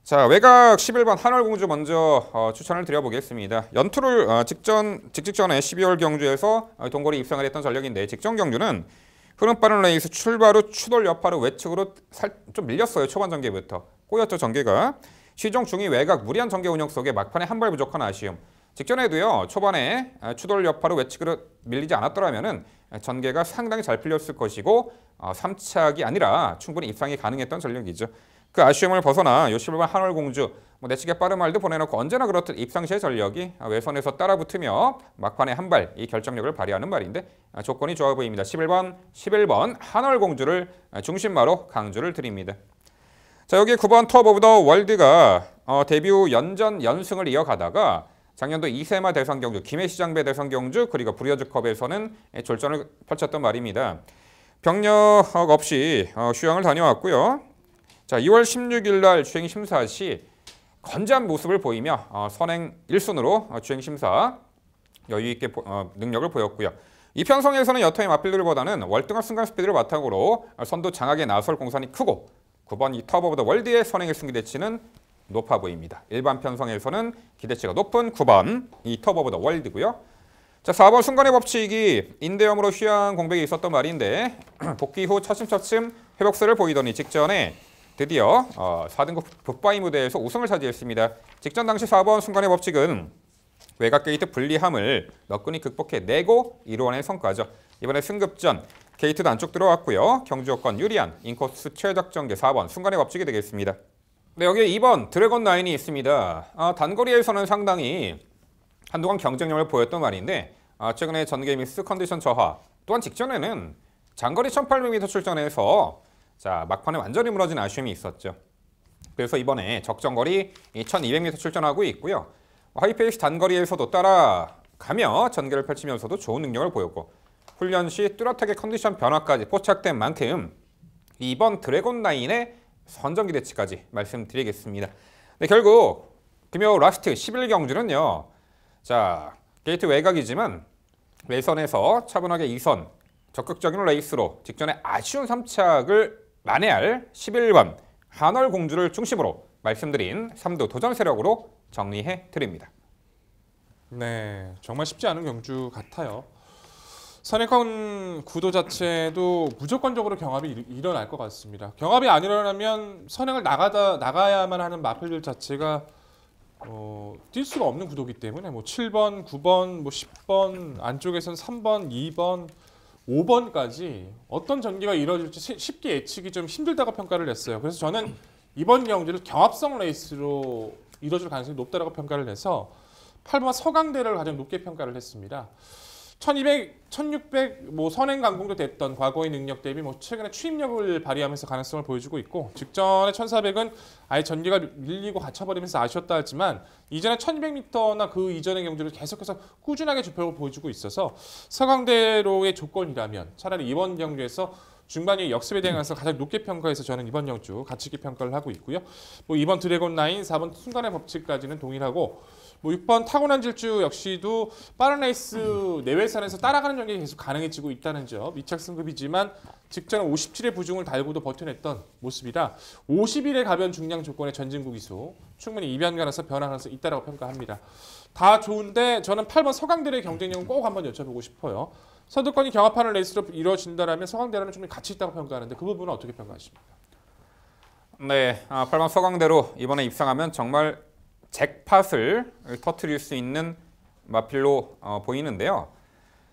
자, 외곽 11번 한월공주 먼저 추천을 드려보겠습니다. 연투를 직전에 12월 경주에서 동거리 입상을 했던 전력인데 직전 경주는 흐름 빠른 레이스 출발 후 추돌 여파로 외측으로 좀 밀렸어요. 초반 전개부터. 꼬였죠, 전개가. 시종 중위 외곽 무리한 전개 운영 속에 막판에 한 발 부족한 아쉬움. 직전에도요. 초반에 추돌 여파로 외측으로 밀리지 않았더라면은 전개가 상당히 잘 풀렸을 것이고 3착이 아니라 충분히 입상이 가능했던 전력이죠. 그 아쉬움을 벗어나 요 11번 한월공주 내치게 빠른 말도 보내놓고 언제나 그렇듯 입상 시의 전력이 외선에서 따라붙으며 막판에 한 발 이 결정력을 발휘하는 말인데 조건이 좋아 보입니다. 11번 한월공주를 중심마로 강조를 드립니다. 자, 여기 9번 터보 오브 더 월드가 데뷔 후 연전 연승을 이어가다가 작년도 이세마 대선경주, 김해시장배 대선경주 그리고 브리어즈컵에서는 졸전을 펼쳤던 말입니다. 병력 없이 휴양을 다녀왔고요. 자, 2월 16일 날 주행 심사 시 건재한 모습을 보이며 선행 1순으로 주행 심사 여유 있게 능력을 보였고요. 이 편성에서는 여타의 마필들보다는 월등한 순간 스피드를 바탕으로 선두 장악에 나설 공산이 크고 9번 이 터보 오브 더 월드의 선행의 승기 대치는 높아 보입니다. 일반 편성에서는 기대치가 높은 9번 이 터보 오브 더 월드고요. 자, 4번 순간의 법칙이 인대염으로 휴양 공백이 있었던 말인데 복귀 후 차츰차츰 회복세를 보이더니 직전에 드디어 4등급 북바이 무대에서 우승을 차지했습니다. 직전 당시 4번 순간의 법칙은 외곽 게이트 불리함을 너끈히 극복해내고 이루어낸 성과죠. 이번에 승급전 게이트도 안쪽 들어왔고요. 경주 여건 유리한 인코스 최적 전개 4번 순간의 법칙이 되겠습니다. 네, 여기에 2번 드래곤 라인이 있습니다. 단거리에서는 상당히 한동안 경쟁력을 보였던 말인데 최근에 전개 미스 컨디션 저하 또한 직전에는 장거리 1800m 출전해서 자, 막판에 완전히 무너진 아쉬움이 있었죠. 그래서 이번에 적정거리 1200m 출전하고 있고요. 하이페이스 단거리에서도 따라가며 전개를 펼치면서도 좋은 능력을 보였고 훈련 시 뚜렷하게 컨디션 변화까지 포착된 만큼 이번 드래곤 라인의 선정 기대치까지 말씀드리겠습니다. 네, 결국 금요 라스트 11경주는요. 자, 게이트 외곽이지만 외선에서 차분하게 2선 적극적인 레이스로 직전에 아쉬운 3착을 만회할 11번 한월공주를 중심으로 말씀드린 3두 도전 세력으로 정리해 드립니다. 네, 정말 쉽지 않은 경주 같아요. 선행권 구도 자체도 무조건적으로 경합이 일어날 것 같습니다. 경합이 안 일어나면 선행을 나가야만 하는 마필들 자체가 뛸 수가 없는 구도이기 때문에 7번, 9번, 10번, 안쪽에서는 3번, 2번, 5번까지 어떤 전개가 이루어질지 쉽게 예측이 좀 힘들다고 평가를 했어요. 그래서 저는 이번 경기를 경합성 레이스로 이루어질 가능성이 높다고 평가를 해서 8번 서강대를 가장 높게 평가를 했습니다. 1200, 1600 선행 강공도 됐던 과거의 능력 대비 최근에 추임력을 발휘하면서 가능성을 보여주고 있고 직전에 1400은 아예 전개가 밀리고 갇혀버리면서 아쉬웠다 하지만 이전에 1200m나 그 이전의 경주를 계속해서 꾸준하게 주표를 보여주고 있어서 서강대로의 조건이라면 차라리 이번 경주에서 중반이 역습에 대한 가능성을 가장 높게 평가해서 저는 이번 경주 가치 있게 평가를 하고 있고요. 2번 드래곤 라인, 4번 순간의 법칙까지는 동일하고 뭐 6번 타고난 질주 역시도 빠른 레이스 내외선에서 따라가는 전개가 계속 가능해지고 있다는 점. 미착 승급이지만 직전 57의 부중을 달고도 버텨냈던 모습이라 50일의 가변 중량 조건의 전진구 기수 충분히 이변 가능성, 변화 가능성 있다고 평가합니다. 다 좋은데 저는 8번 서강대의 경쟁력은 꼭 한번 여쭤보고 싶어요. 선두권이 경합하는 레이스로 이루어진다면 서강대라는 충분히 가치 있다고 평가하는데 그 부분은 어떻게 평가하십니까? 네, 8번 서강대로 이번에 입상하면 정말 잭팟을 터뜨릴 수 있는 마필로 보이는데요.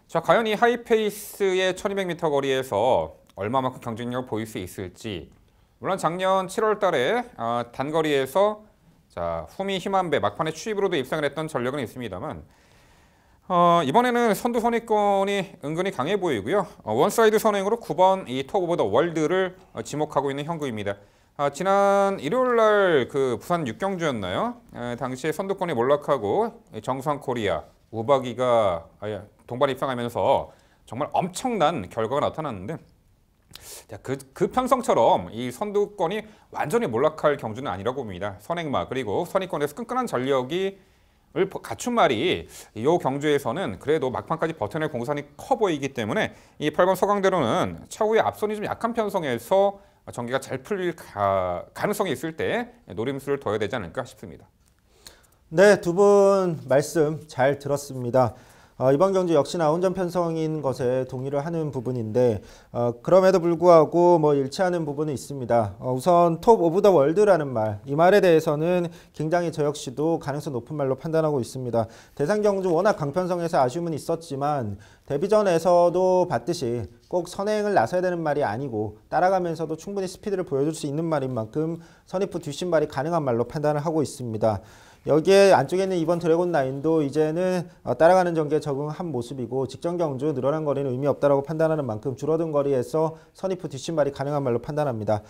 자, 과연 이 하이페이스의 1200m 거리에서 얼마만큼 경쟁력을 보일 수 있을지. 물론 작년 7월 달에 단거리에서 자, 후미 힘한배 막판에 추입으로도 입상을 했던 전력은 있습니다만 이번에는 선두 선입권이 은근히 강해 보이고요. 원사이드 선행으로 9번 이 톱 오브 더 월드를 지목하고 있는 형국입니다. 지난 일요일 날 그 부산 6경주였나요? 당시에 선두권이 몰락하고 정수환 코리아, 우박이가 동반 입상하면서 정말 엄청난 결과가 나타났는데 그 편성처럼 이 선두권이 완전히 몰락할 경주는 아니라고 봅니다. 선행마 그리고 선입권에서 끈끈한 전력이 갖춘 말이 이 경주에서는 그래도 막판까지 버텨낼 공산이 커 보이기 때문에 이 8번 서강대로는 차후에 앞선이 좀 약한 편성에서 전개가 잘 풀릴 가능성이 있을 때 노림수를 둬야 되지 않을까 싶습니다. 네, 두 분 말씀 잘 들었습니다. 이번 경주 역시나 운전 편성인 것에 동의를 하는 부분인데 그럼에도 불구하고 뭐 일치하는 부분은 있습니다. 우선 톱 오브 더 월드라는 말, 이 말에 대해서는 굉장히 저 역시도 가능성 높은 말로 판단하고 있습니다. 대상 경주 워낙 강편성에서 아쉬움은 있었지만 데뷔전에서도 봤듯이 꼭 선행을 나서야 되는 말이 아니고 따라가면서도 충분히 스피드를 보여줄 수 있는 말인 만큼 선입부 뒷신발이 가능한 말로 판단을 하고 있습니다. 여기에 안쪽에 있는 이번 드래곤 라인도 이제는 따라가는 전개에 적응한 모습이고 직전 경주 늘어난 거리는 의미 없다라고 판단하는 만큼 줄어든 거리에서 선입부 뒷신발이 가능한 말로 판단합니다.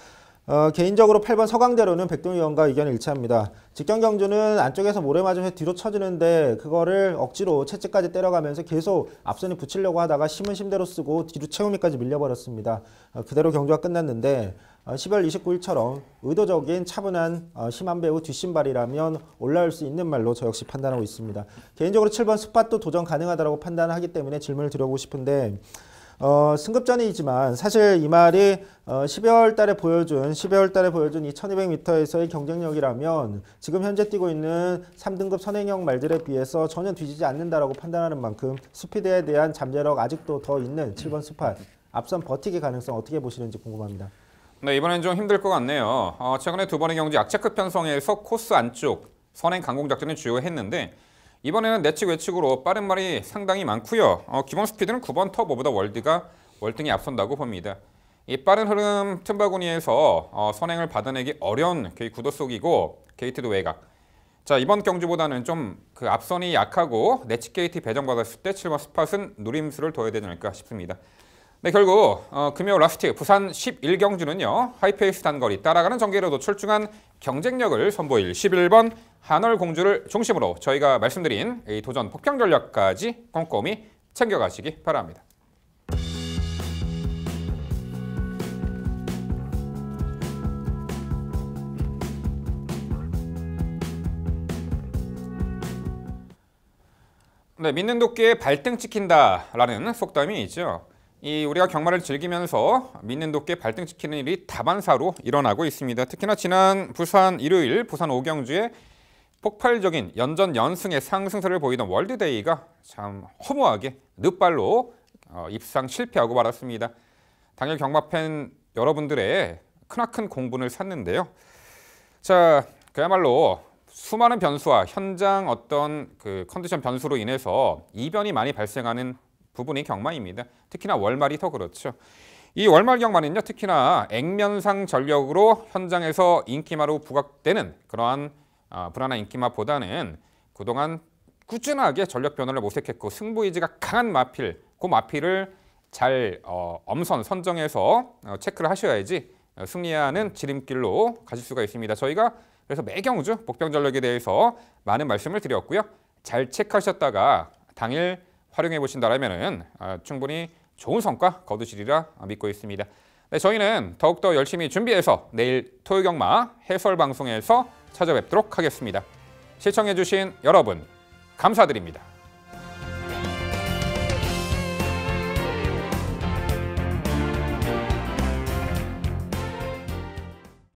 개인적으로 8번 서강대로는 백동희 의원과 의견이 일치합니다. 직전 경주는 안쪽에서 모래 맞으면서 뒤로 쳐지는데 그거를 억지로 채찍까지 때려가면서 계속 앞선이 붙이려고 하다가 심은 심대로 쓰고 뒤로 채우미까지 밀려버렸습니다. 그대로 경주가 끝났는데 12월 29일처럼 의도적인 차분한 힘한 배우 뒷신발이라면 올라올 수 있는 말로 저 역시 판단하고 있습니다. 개인적으로 7번 스팟도 도전 가능하다고 판단하기 때문에 질문을 드려보고 싶은데 승급전이지만 사실 이 말이 12월 달에 보여준 이 1200m에서의 경쟁력이라면 지금 현재 뛰고 있는 3등급 선행형 말들에 비해서 전혀 뒤지지 않는다라고 판단하는 만큼 스피드에 대한 잠재력 아직도 더 있는 7번 스팟 앞선 버티기 가능성 어떻게 보시는지 궁금합니다. 네, 이번엔 좀 힘들 것 같네요. 최근에 두 번의 경주 약체급 편성에서 코스 안쪽 선행 강공 작전을 주요했는데 이번에는 내측 외측으로 빠른 말이 상당히 많고요. 기본 스피드는 9번 톱 오브 더 월드가 월등히 앞선다고 봅니다. 이 빠른 흐름 틈바구니에서 선행을 받아내기 어려운 구도 속이고 게이트도 외곽. 자, 이번 경주보다는 좀 그 앞선이 약하고 내측 게이트 배정받았을 때 7번 스팟은 누림수를 둬야 되지 않을까 싶습니다. 네, 결국 금요 라스트 부산 11경주는요. 하이페이스 단거리 따라가는 전개로도 출중한 경쟁력을 선보일 11번 한월공주를 중심으로 저희가 말씀드린 이 도전 폭평 전략까지 꼼꼼히 챙겨가시기 바랍니다. 네, 믿는 도끼에 발등 찍힌다라는 속담이 있죠. 우리가 경마를 즐기면서 믿는 도끼에 발등 찍히는 일이 다반사로 일어나고 있습니다. 특히나 지난 부산 일요일 부산 5경주에 폭발적인 연전 연승의 상승세를 보이던 월드데이가 참 허무하게 늦발로 입상 실패하고 말았습니다. 당일 경마팬 여러분들의 크나큰 공분을 샀는데요. 자, 그야말로 수많은 변수와 현장 어떤 그 컨디션 변수로 인해서 이변이 많이 발생하는 부분이 경마입니다. 특히나 월말이 더 그렇죠. 이 월말 경마는요, 특히나 액면상 전력으로 현장에서 인기마로 부각되는 그러한 불안한 인기마보다는 그동안 꾸준하게 전력 변화를 모색했고 승부 의지가 강한 마필, 그 마필을 잘 엄선 선정해서 체크를 하셔야지 승리하는 지름길로 가실 수가 있습니다. 저희가 그래서 매경주 복병 전력에 대해서 많은 말씀을 드렸고요. 잘 체크하셨다가 당일 활용해 보신다라면은 충분히 좋은 성과 거두시리라 믿고 있습니다. 네, 저희는 더욱더 열심히 준비해서 내일 토요경마 해설 방송에서 찾아뵙도록 하겠습니다. 시청해주신 여러분 감사드립니다.